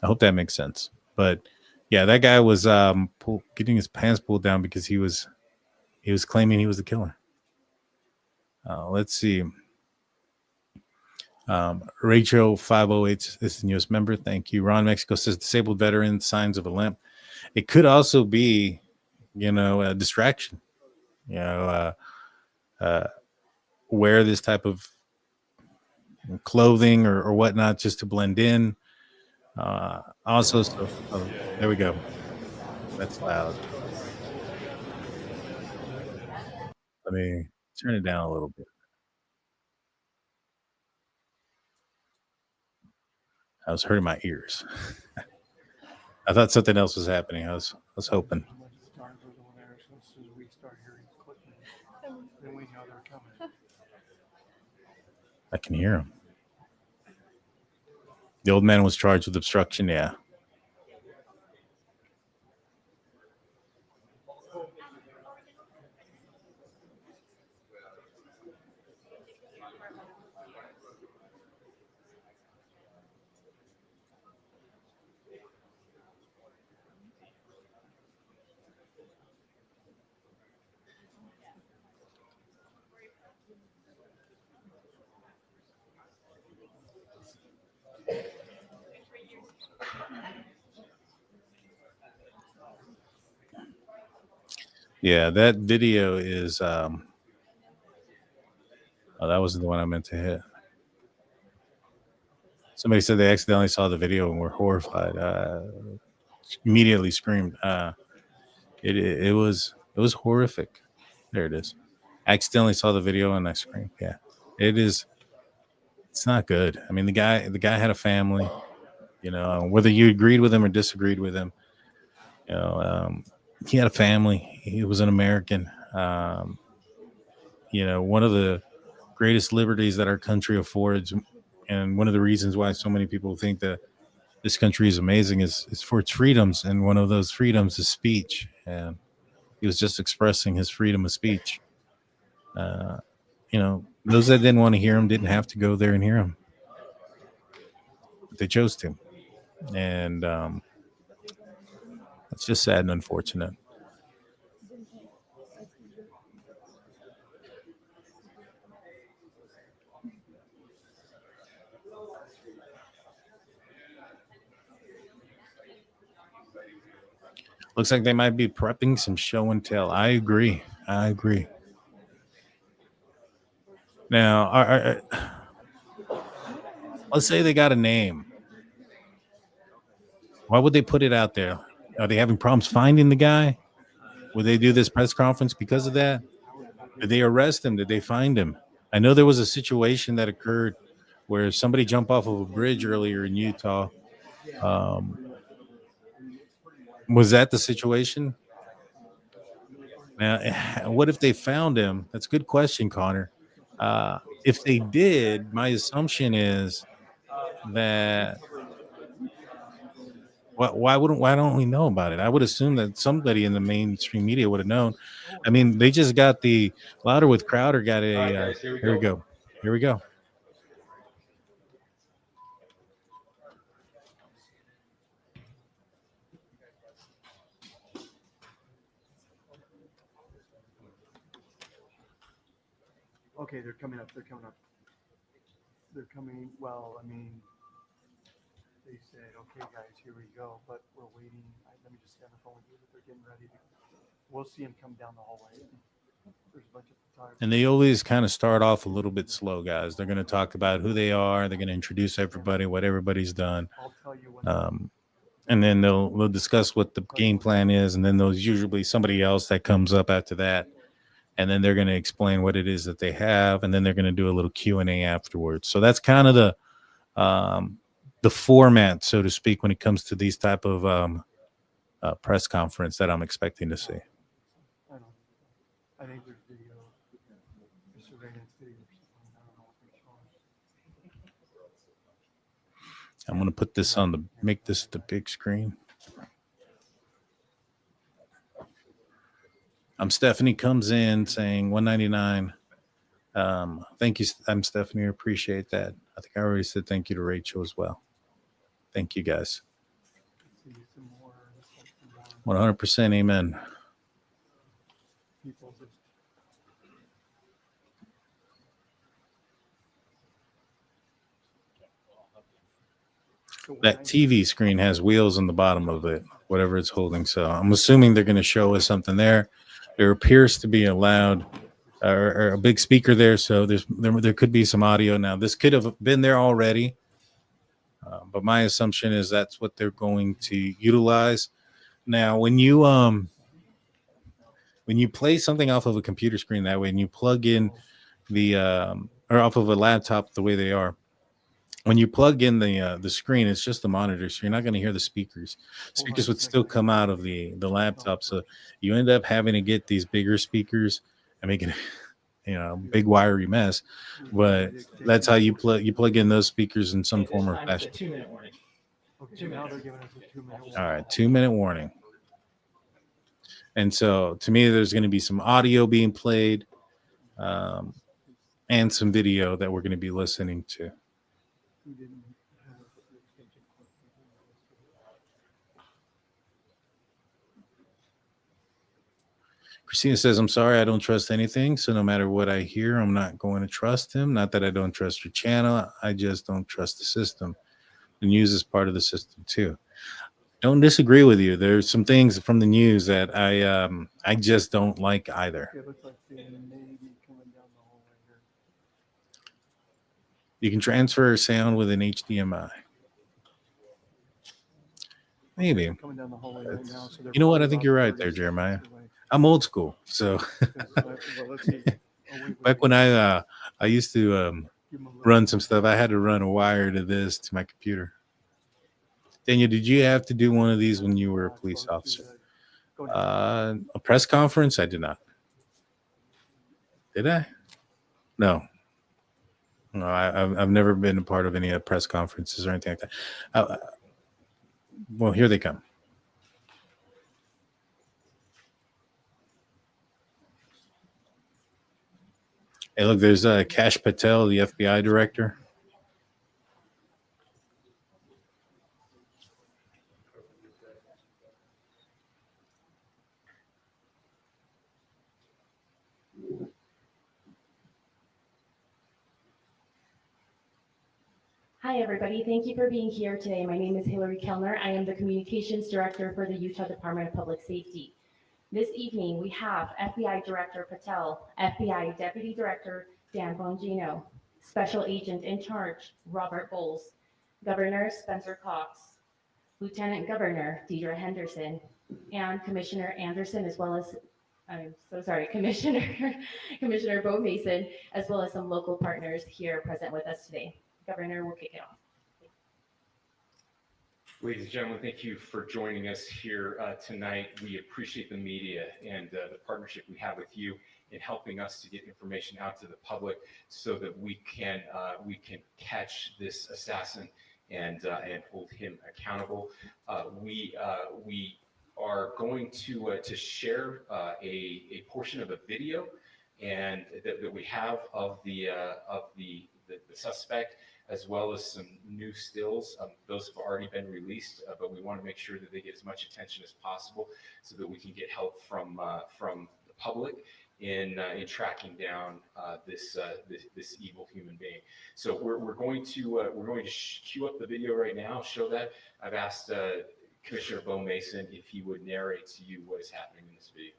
I hope that makes sense. But yeah, that guy was getting his pants pulled down because he was claiming he was the killer. Let's see. Rachel 508 is the newest member. Thank you. Ron Mexico says disabled veteran, signs of a limp. It could also be, you know, a distraction. You know, wear this type of clothing or whatnot just to blend in. Also, there we go. That's loud. Let me turn it down a little bit. I was hurting my ears. I thought something else was happening. I was hoping. Then we know they're coming. I can hear him. The old man was charged with obstruction. Yeah. Yeah, that video is oh, that wasn't the one I meant to hit. Somebody said they accidentally saw the video and were horrified. Immediately screamed. It was horrific. There it is. Accidentally saw the video and I screamed. Yeah. It's not good. I mean, the guy had a family, you know, whether you agreed with him or disagreed with him, you know, he had a family. He was an American. You know, one of the greatest liberties that our country affords, and one of the reasons why so many people think that this country is amazing is for its freedoms, and one of those freedoms is speech. And he was just expressing his freedom of speech. You know, those that didn't want to hear him didn't have to go there and hear him. But they chose to, and it's just sad and unfortunate. Looks like they might be prepping some show and tell. I agree. Now, let's say they got a name. Why would they put it out there? Are they having problems finding the guy? Would they do this press conference because of that? Did they arrest him? Did they find him? I know there was a situation that occurred where somebody jumped off of a bridge earlier in Utah. Was that the situation? Now, what if they found him? That's a good question, Connor. If they did, my assumption is that why don't we know about it? I would assume that somebody in the mainstream media would have known. I mean, they just got the Louder with Crowder got a here we go. Okay, they're coming up. They're coming. Well, I mean, they said, okay, guys, here we go, but we're waiting. Let me just stay on the phone with you, but they're getting ready. We'll see him come down the hallway. There's a bunch of photographers. And they always kind of start off a little bit slow, guys. They're going to talk about who they are. They're going to introduce everybody, what everybody's done. I'll tell you when. And then they'll discuss what the game plan is. And then there's usually somebody else that comes up after that. And then they're going to explain what it is that they have. And then they're going to do a little Q&A afterwards. So that's kind of the format, so to speak, when it comes to these type of press conference that I'm expecting to see. I think there's video, surveillance video or something. I don't know what they're showing. I'm going to put this make this the big screen. Stephanie comes in saying 199. Thank you. I'm Stephanie. I appreciate that. I think I already said thank you to Rachel as well. Thank you, guys. 100% amen. That TV screen has wheels on the bottom of it, whatever it's holding. So I'm assuming they're going to show us something there. There appears to be a loud or a big speaker there, so there could be some audio. Now, this could have been there already, but my assumption is that's what they're going to utilize. Now, when you play something off of a computer screen that way, and you plug in or off of a laptop the way they are, when you plug in the screen, it's just the monitor, so you're not going to hear the speakers. Speakers would still come out of the laptop, so you end up having to get these bigger speakers and make it big wiry mess. But that's how you plug in those speakers in some form or fashion. 2-minute warning. Okay, now they're giving us a 2-minute warning. All right, 2-minute warning. And so to me, there's going to be some audio being played and some video that we're going to be listening to. Christina says, I'm sorry, I don't trust anything. So no matter what I hear, I'm not going to trust him. Not that I don't trust your channel. I just don't trust the system. The news is part of the system too. Don't disagree with you. There's some things from the news that I just don't like either. It looks like they may be coming down the hallway here. You can transfer sound with an HDMI. Maybe. Coming down the hallway right now, so You know what? I think you're right there, Jeremiah. I'm old school, so back when I used to run some stuff, I had to run a wire to this to my computer. Daniel, did you have to do one of these when you were a police officer? A press conference? I did not. Did I? No. No, I've never been a part of any press conferences or anything like that. Well, here they come. Hey, look, there's Kash Patel, the FBI director. Hi, everybody. Thank you for being here today. My name is Hillary Kellner. I am the Communications Director for the Utah Department of Public Safety. This evening, we have FBI Director Patel, FBI Deputy Director Dan Bongino, Special Agent in Charge Robert Bowles, Governor Spencer Cox, Lieutenant Governor Deidre Henderson, and Commissioner Anderson, as well as, Commissioner Bo Mason, as well as some local partners here present with us today. Governor, we'll kick it off. Ladies and gentlemen, thank you for joining us here tonight. We appreciate the media and the partnership we have with you in helping us to get information out to the public so that we can catch this assassin and hold him accountable. We are going to share a portion of a video and that we have of the suspect, as well as some new stills. Those have already been released, but we want to make sure that they get as much attention as possible so that we can get help from the public in tracking down this evil human being. So we're going to cue up the video right now. Show that. I've asked Commissioner Bo Mason if he would narrate to you what is happening in this video.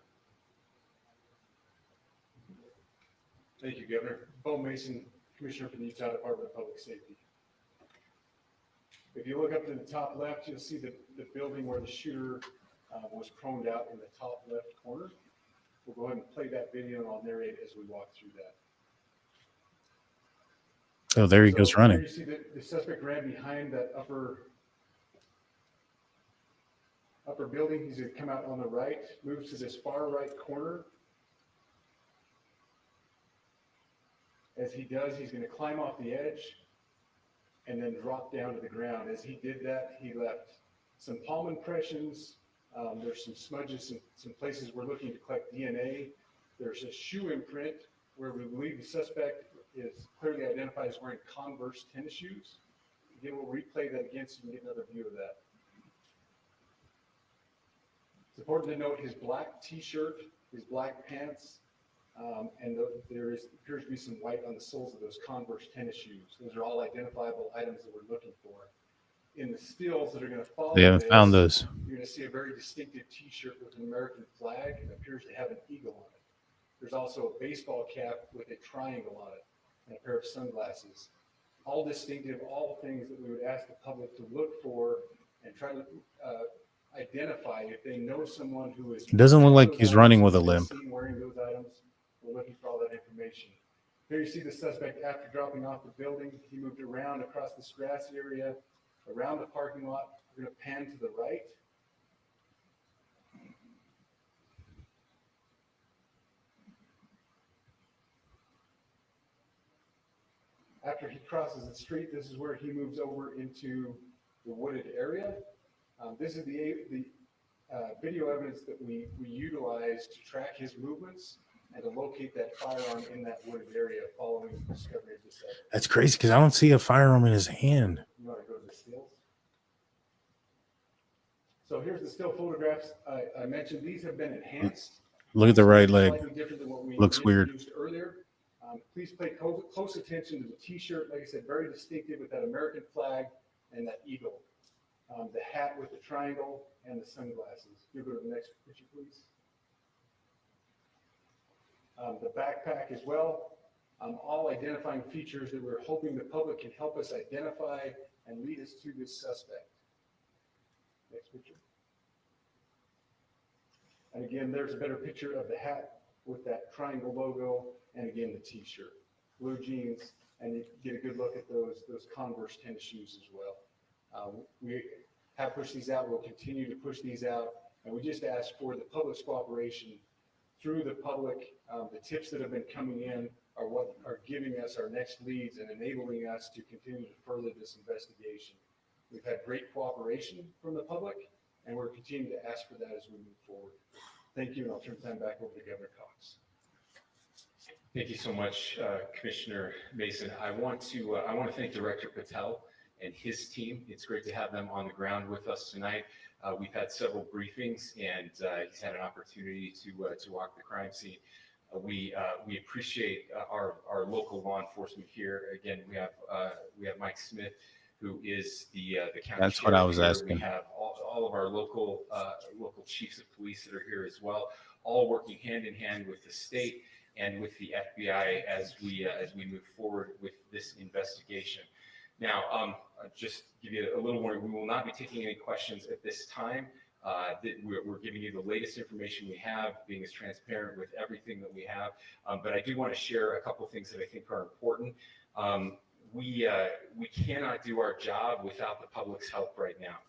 Thank you, Governor. Bo Mason, Commissioner for the Utah Department of Public Safety. If you look up to the top left, you'll see the building where the shooter was proned out in the top left corner. We'll go ahead and play that video and I'll narrate as we walk through that. Oh, there he goes running. You see the suspect ran behind that upper building. He's going to come out on the right, moves to this far right corner. As he does, he's going to climb off the edge and then drop down to the ground. As he did that, he left some palm impressions. There's some smudges, some places we're looking to collect DNA. There's a shoe imprint where we believe the suspect is clearly identified as wearing Converse tennis shoes. Again, we'll replay that again so you can get another view of that. It's important to note his black t-shirt, his black pants, and there appears to be some white on the soles of those Converse tennis shoes. Those are all identifiable items that we're looking for. In the stills that are going to follow They haven't found those. You're going to see a very distinctive t-shirt with an American flag. It appears to have an eagle on it. There's also a baseball cap with a triangle on it and a pair of sunglasses. All distinctive, all things that we would ask the public to look for and try to identify if they know someone who is. It doesn't look like he's running with a limp. Wearing those items. We're looking for all that information. Here you see the suspect after dropping off the building. He moved around across this grass area, around the parking lot. We're going to pan to the right. After he crosses the street, this is where he moves over into the wooded area. This is the video evidence that we utilize to track his movements and to locate that firearm in that wooded area following the discovery of this evidence. That's crazy because I don't see a firearm in his hand. You want to go to the stills? So here's the still photographs I mentioned. These have been enhanced. Look at the right leg. Slightly different than what we Looks weird. introduced earlier. Please pay close attention to the T-shirt. Like I said, very distinctive with that American flag and that eagle. The hat with the triangle and the sunglasses. You go to the next picture, please. The backpack as well. All identifying features that we're hoping the public can help us identify and lead us to this suspect. Next picture. And again, there's a better picture of the hat with that triangle logo, and again, the T-shirt, blue jeans, and you get a good look at those Converse tennis shoes as well. We have pushed these out. We'll continue to push these out, and we just ask for the public's cooperation through the public. The tips that have been coming in are what are giving us our next leads and enabling us to continue to further this investigation. We've had great cooperation from the public, and we're continuing to ask for that as we move forward. Thank you, and I'll turn time back over to Governor Cox. Thank you so much, Commissioner Mason. I want to thank Director Patel and his team. It's great to have them on the ground with us tonight. We've had several briefings, and he's had an opportunity to walk the crime scene. We appreciate our local law enforcement here. Again, we have Mike Smith, who is the county. That's what I was asking. We have all of our local chiefs of police that are here as well, all working hand in hand with the state and with the FBI as we move forward with this investigation. Now, just give you a little warning, we will not be taking any questions at this time. We're giving you the latest information we have, being as transparent with everything that we have. But I do want to share a couple things that I think are important. We cannot do our job without the public's help right now.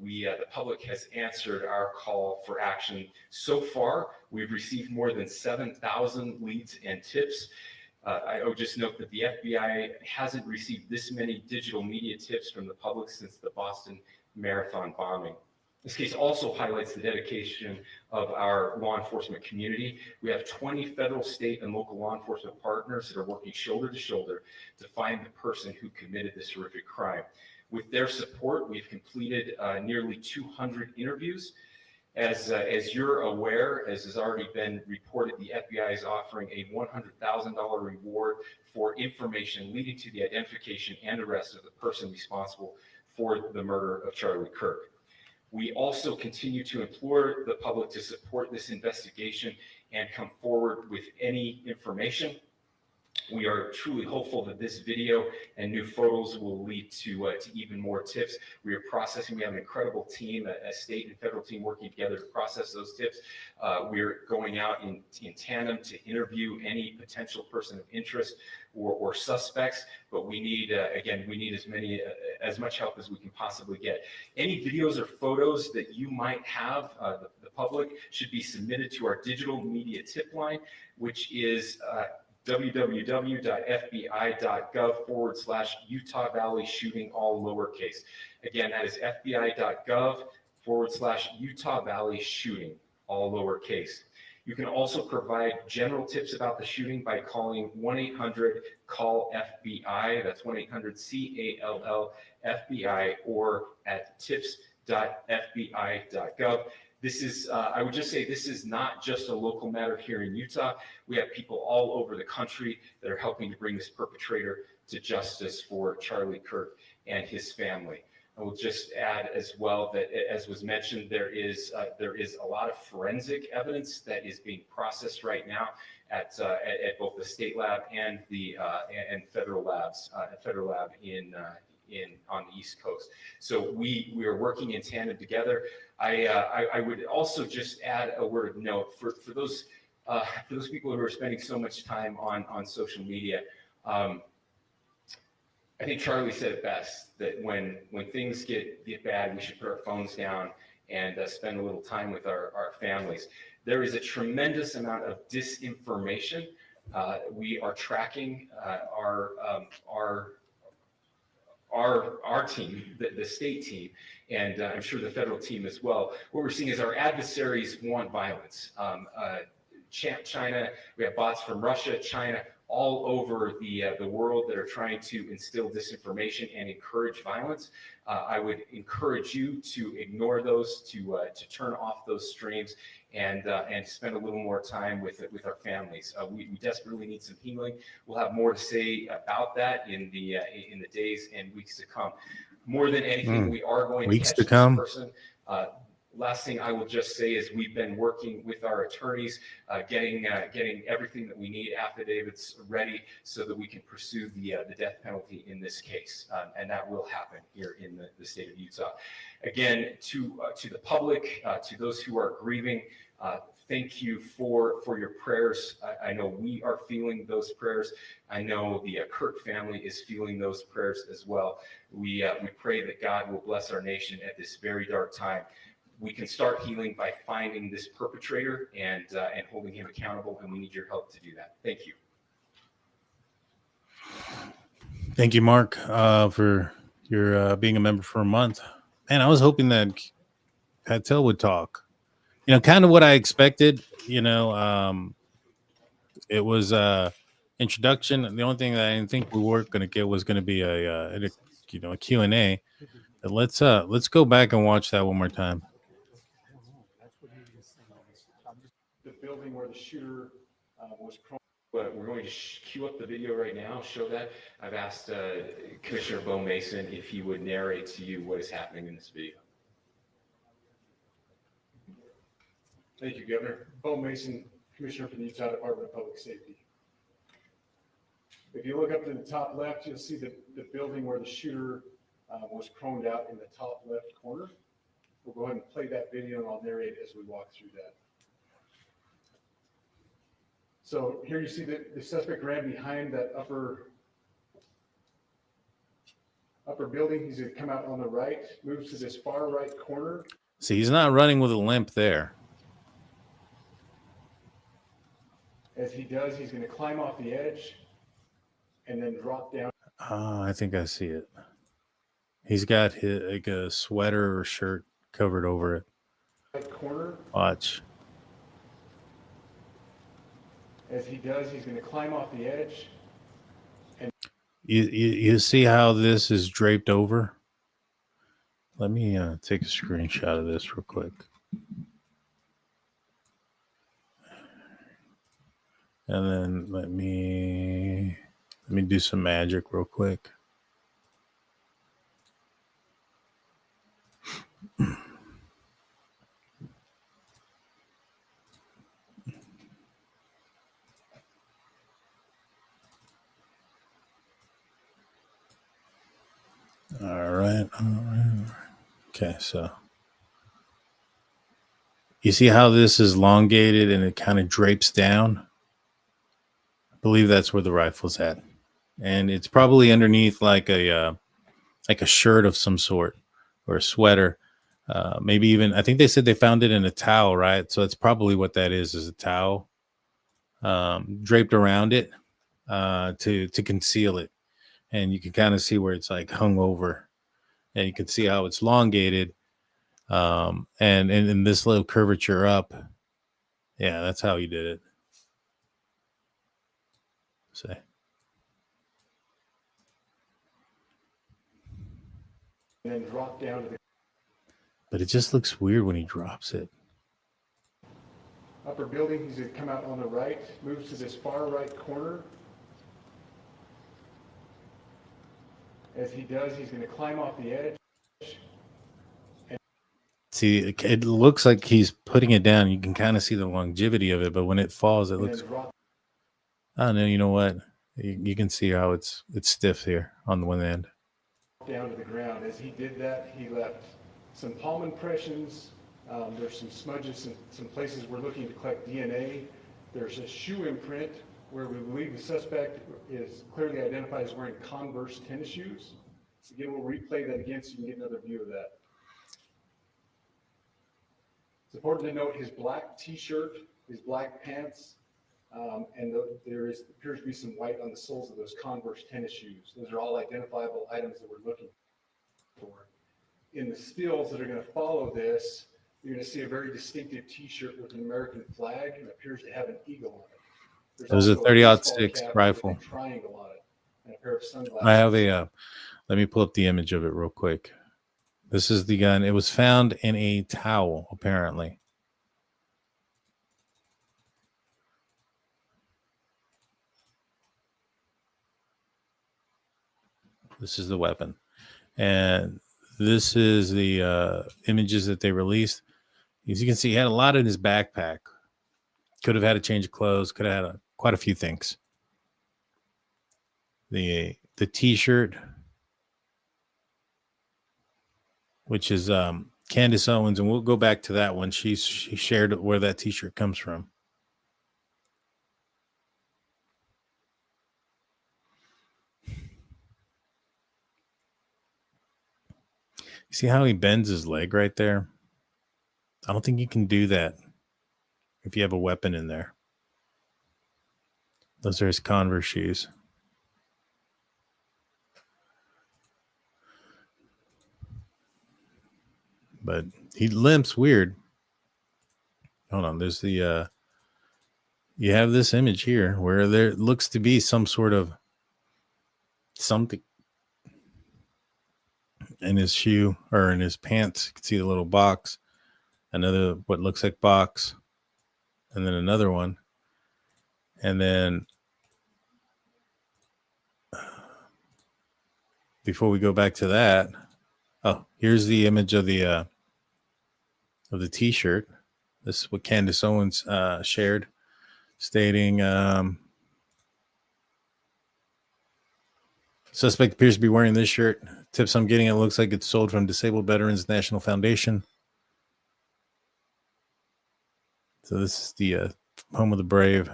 The public has answered our call for action. So far, we've received more than 7,000 leads and tips. I would just note that the FBI hasn't received this many digital media tips from the public since the Boston Marathon bombing. This case also highlights the dedication of our law enforcement community. We have 20 federal, state, and local law enforcement partners that are working shoulder to shoulder to find the person who committed this horrific crime. With their support, we've completed nearly 200 interviews. As you're aware, as has already been reported, the FBI is offering a $100,000 reward for information leading to the identification and arrest of the person responsible for the murder of Charlie Kirk. We also continue to implore the public to support this investigation and come forward with any information. We are truly hopeful that this video and new photos will lead to even more tips. We are processing. We have an incredible team, a state and federal team working together to process those tips. We're going out in tandem to interview any potential person of interest or suspects. But we need, again, we need as much help as we can possibly get. Any videos or photos that you might have, the public, should be submitted to our digital media tip line, which is www.fbi.gov/Utah Valley shooting, all lowercase. Again, that is fbi.gov/Utah Valley shooting, all lowercase. You can also provide general tips about the shooting by calling 1-800-CALL-FBI. That's 1-800-CALL-FBI, or at tips.fbi.gov. This is, I would just say, this is not just a local matter here in Utah. We have people all over the country that are helping to bring this perpetrator to justice for Charlie Kirk and his family. I will just add as well that, as was mentioned, there is a lot of forensic evidence that is being processed right now at both the state lab and the and federal labs, federal lab on the East Coast. So we are working in tandem together. I would also just add a word of note for those people who are spending so much time on social media. I think Charlie said it best, that when things get bad, we should put our phones down and spend a little time with our families. There is a tremendous amount of disinformation We are tracking our team, the state team, and I'm sure the federal team as well. What we're seeing is our adversaries want violence. China, we have bots from Russia, China, all over the world that are trying to instill disinformation and encourage violence. I would encourage you to ignore those, to turn off those streams, and spend a little more time with our families. We desperately need some healing. We'll have more to say about that in the days and weeks to come. More than anything, we are going to catch this person. Last thing I will just say is we've been working with our attorneys, getting everything that we need, affidavits ready, so that we can pursue the death penalty in this case, and that will happen here in the state of Utah. Again, to the public, to those who are grieving, thank you for your prayers. I know we are feeling those prayers. I know the Kirk family is feeling those prayers as well. We pray that God will bless our nation at this very dark time. We can start healing by finding this perpetrator and holding him accountable, and we need your help to do that. Thank you. Thank you, Mark, for your being a member for a month. Man, I was hoping that Patel would talk. You know, kind of what I expected. You know, it was introduction. The only thing that I didn't think we were going to get was going to be a Q&A. But let's go back and watch that one more time. The building where the shooter was. We're going to cue up the video right now, show that. I've asked Commissioner Bo Mason if he would narrate to you what is happening in this video. Thank you, Governor. Bo Mason, Commissioner for the Utah Department of Public Safety. If you look up to the top left, you'll see the building where the shooter was chromed out in the top left corner. We'll go ahead and play that video, and I'll narrate as we walk through that. So here you see the suspect ran behind that upper building. He's going to come out on the right, moves to this far right corner. See, he's not running with a limp there. As he does, he's going to climb off the edge and then drop down. I think I see it. He's got like a sweater or shirt covered over it. Right corner. Watch. As he does, he's going to climb off the edge. And you see how this is draped over? Let me take a screenshot of this real quick. And then let me do some magic real quick. All right. Okay, so you see how this is elongated and it kind of drapes down? I believe that's where the rifle's at. And it's probably underneath like a shirt of some sort or a sweater. Maybe even, I think they said they found it in a towel, right? So that's probably what that is a towel draped around it to conceal it. And you can kind of see where it's like hung over, and you can see how it's elongated. And in this little curvature up. Yeah, that's how he did it. Say. And then drop down to the But it just looks weird when he drops it. upper building. He's going to come out on the right, moves to this far right corner. As he does, he's going to climb off the edge. See, it looks like he's putting it down. You can kind of see the longevity of it, but when it falls, it looks. Oh no, you know what? You can see how it's stiff here on the one end. Down to the ground. As he did that, he left some palm impressions. There's some smudges, some places we're looking to collect DNA. There's a shoe imprint where we believe the suspect is clearly identified as wearing Converse tennis shoes. Again, we'll replay that again so you can get another view of that. It's important to note his black t-shirt, his black pants, And there appears to be some white on the soles of those Converse tennis shoes. Those are all identifiable items that we're looking for. In the stills that are going to follow this, you're going to see a very distinctive T-shirt with an American flag and appears to have an eagle on it. There's It was a also baseball 30-06 cap rifle. with a triangle on it and a pair of sunglasses. I have a, let me pull up the image of it real quick. This is the gun. It was found in a towel, apparently. This is the weapon. And this is the images that they released. As you can see, he had a lot in his backpack. Could have had a change of clothes. Could have had quite a few things. The T-shirt, which is Candace Owens, and we'll go back to that one. She shared where that T-shirt comes from. See how he bends his leg right there? I don't think you can do that if you have a weapon in there. Those are his Converse shoes. But he limps weird. Hold on, there's the you have this image here where there looks to be some sort of something in his shoe or in his pants. You can see the little box, another what looks like box, and then another one. And then before we go back to that, oh, here's the image of the T-shirt. This is what Candace Owens shared, stating suspect appears to be wearing this shirt. Tips I'm getting, it looks like it's sold from Disabled Veterans National Foundation. So this is the home of the brave.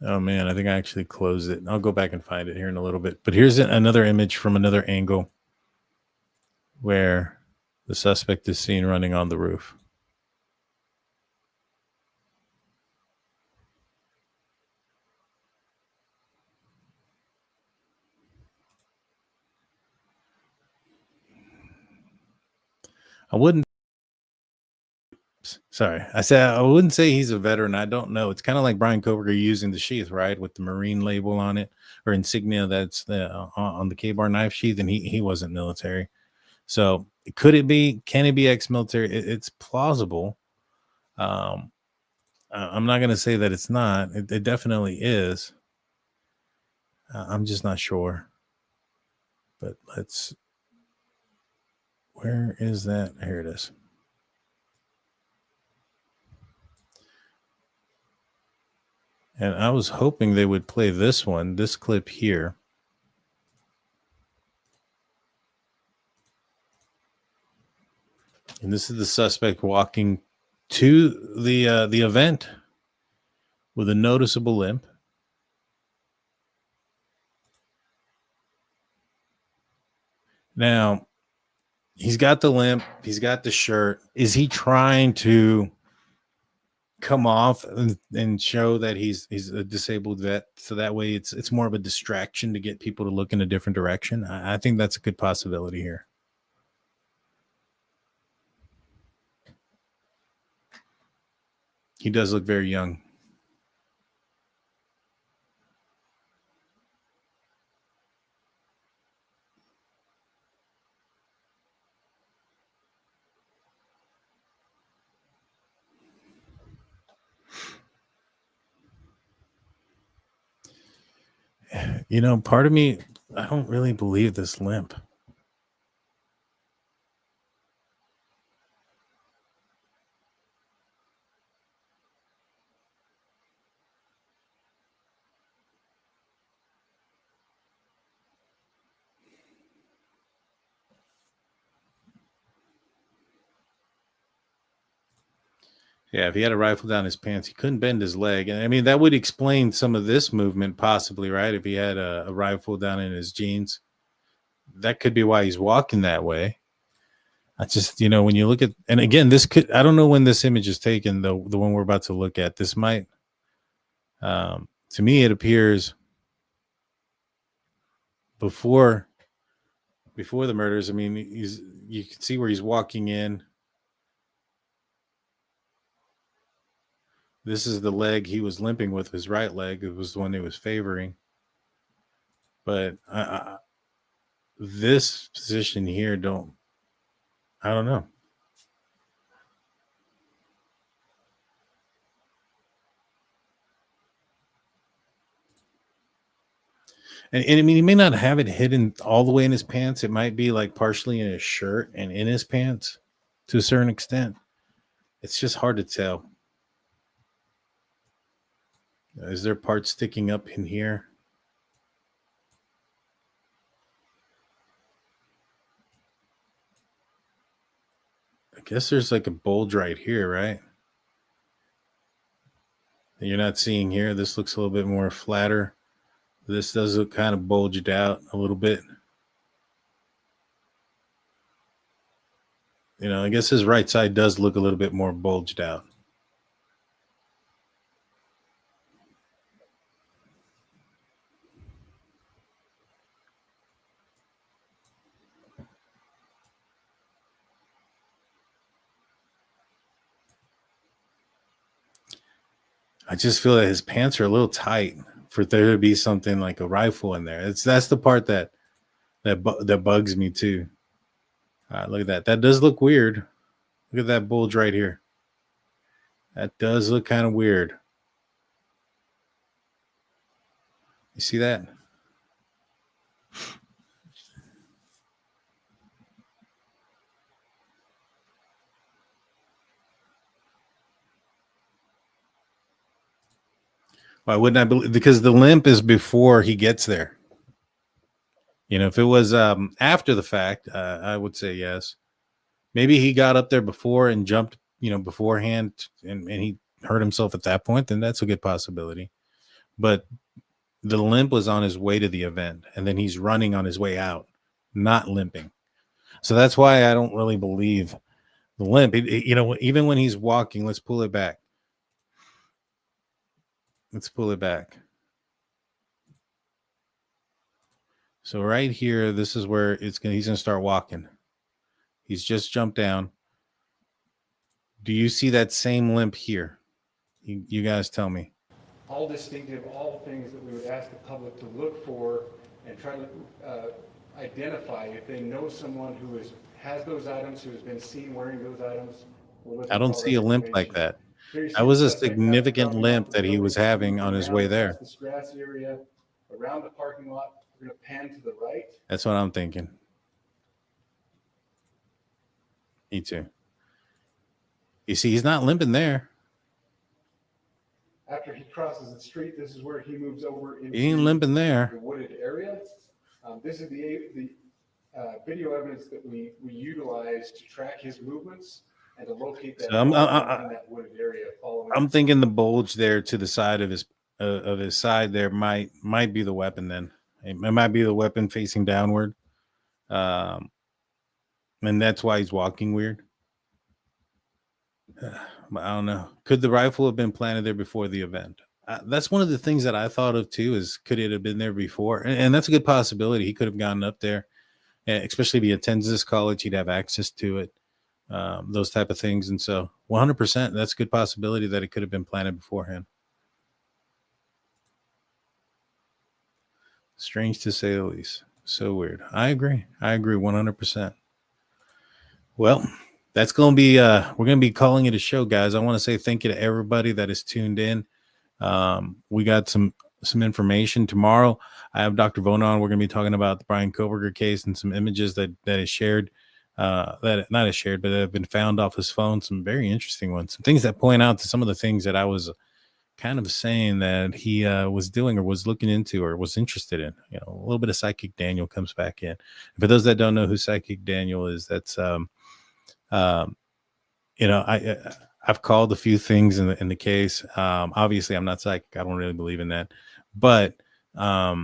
Oh man, I think I actually closed it. I'll go back and find it here in a little bit. But here's another image from another angle where the suspect is seen running on the roof. I wouldn't say he's a veteran. I don't know. It's kind of like Brian Koberger using the sheath, right, with the Marine label on it or insignia that's on the K-bar knife sheath, and he wasn't military. So could it be? Can it be ex-military? It's plausible. I'm not going to say that it's not. It definitely is. I'm just not sure. But let's. Where is that? Here it is. And I was hoping they would play this one, this clip here. And this is the suspect walking to the event with a noticeable limp. Now, he's got the limp. He's got the shirt. Is he trying to come off and show that he's a disabled vet, so that way it's more of a distraction to get people to look in a different direction? I think that's a good possibility here. He does look very young. You know, part of me, I don't really believe this limp. Yeah, if he had a rifle down his pants, he couldn't bend his leg. And I mean, that would explain some of this movement possibly, right? If he had a rifle down in his jeans, that could be why he's walking that way. I just, when you look at, and again, I don't know when this image is taken, the one we're about to look at. This might, to me, it appears before the murders. I mean, you can see where he's walking in. This is the leg he was limping with, his right leg. It was the one he was favoring. But this position here, I don't know. And I mean, he may not have it hidden all the way in his pants. It might be like partially in his shirt and in his pants to a certain extent. It's just hard to tell. Is there parts sticking up in here? I guess there's like a bulge right here, right? That you're not seeing here. This looks a little bit more flatter. This does look kind of bulged out a little bit. I guess his right side does look a little bit more bulged out. I just feel that his pants are a little tight for there to be something like a rifle in there. That's the part that bugs me too. Look at that. That does look weird. Look at that bulge right here. That does look kind of weird. You see that? Why wouldn't I believe? Because the limp is before he gets there. If it was after the fact, I would say yes. Maybe he got up there before and jumped, beforehand, and he hurt himself at that point. Then that's a good possibility. But the limp was on his way to the event, and then he's running on his way out, not limping. So that's why I don't really believe the limp. Even when he's walking, let's pull it back. Let's pull it back. So right here, this is where he's going to start walking. He's just jumped down. Do you see that same limp here? You guys tell me. All distinctive, all things that we would ask the public to look for and try to identify if they know someone who has those items, who has been seen wearing those items. I don't see a limp like that. That was a significant limp that he was having on his way there. This grassy area around the parking lot. We're going to pan to the right. That's what I'm thinking. Me too. You see, he's not limping there. After he crosses the street, this is where he moves over into He ain't limping there. the wooded area. This is the video evidence that we utilize to track his movements and to locate that, in that wooded area. I'm thinking the bulge there to the side of his side there might be the weapon. Then it might be the weapon facing downward, and that's why he's walking weird. I don't know. Could the rifle have been planted there before the event? That's one of the things that I thought of too. Is could it have been there before? And that's a good possibility. He could have gotten up there, especially if he attends this college. He'd have access to it. Those type of things. And so 100%, that's a good possibility that it could have been planted beforehand. Strange to say the least. So weird. I agree 100%. Well, that's going to be, we're going to be calling it a show, guys. I want to say thank you to everybody that is tuned in. We got some information tomorrow. I have Dr. Vona on. We're going to be talking about the Brian Koberger case and some images that is shared. That not is shared, but that have been found off his phone. Some very interesting ones. Some things that point out to some of the things that I was kind of saying that he was doing or was looking into or was interested in. A little bit of Psychic Daniel comes back in. For those that don't know who Psychic Daniel is, that's I've called a few things in the case. Obviously, I'm not psychic. I don't really believe in that. But a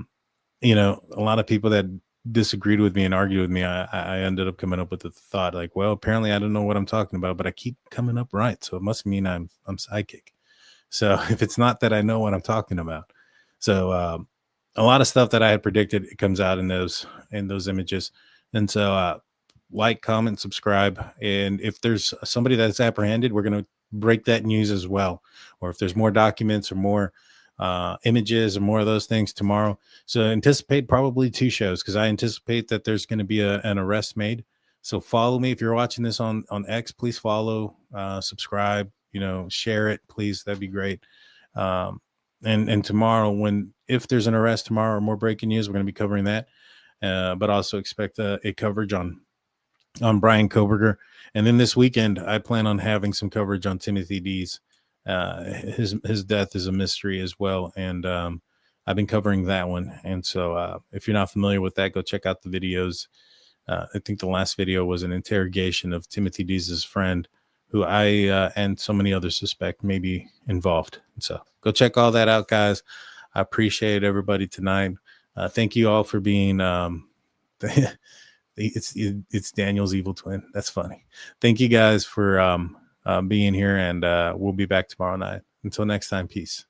lot of people that disagreed with me and argued with me, I ended up coming up with the thought like, well, apparently I don't know what I'm talking about, but I keep coming up right, so it must mean I'm psychic. So if it's not that I know what I'm talking about, so a lot of stuff that I had predicted, it comes out in those images. And so like, comment, subscribe, and if there's somebody that's apprehended, we're going to break that news as well. Or if there's more documents or more images or more of those things tomorrow. So anticipate probably 2 shows, because I anticipate that there's going to be an arrest made. So follow me if you're watching this on X. Please follow, subscribe, share it, please. That'd be great. And tomorrow, if there's an arrest tomorrow or more breaking news, we're going to be covering that. But also expect a coverage on Brian Koberger. And then this weekend, I plan on having some coverage on Timothy D's. His death is a mystery as well. And I've been covering that one. And so if you're not familiar with that, go check out the videos. I think the last video was an interrogation of Timothy D's friend, who I and so many others suspect may be involved. And so go check all that out, guys. I appreciate everybody tonight. Thank you all for being it's Daniel's evil twin. That's funny. Thank you guys for being here, and we'll be back tomorrow night. Until next time, peace.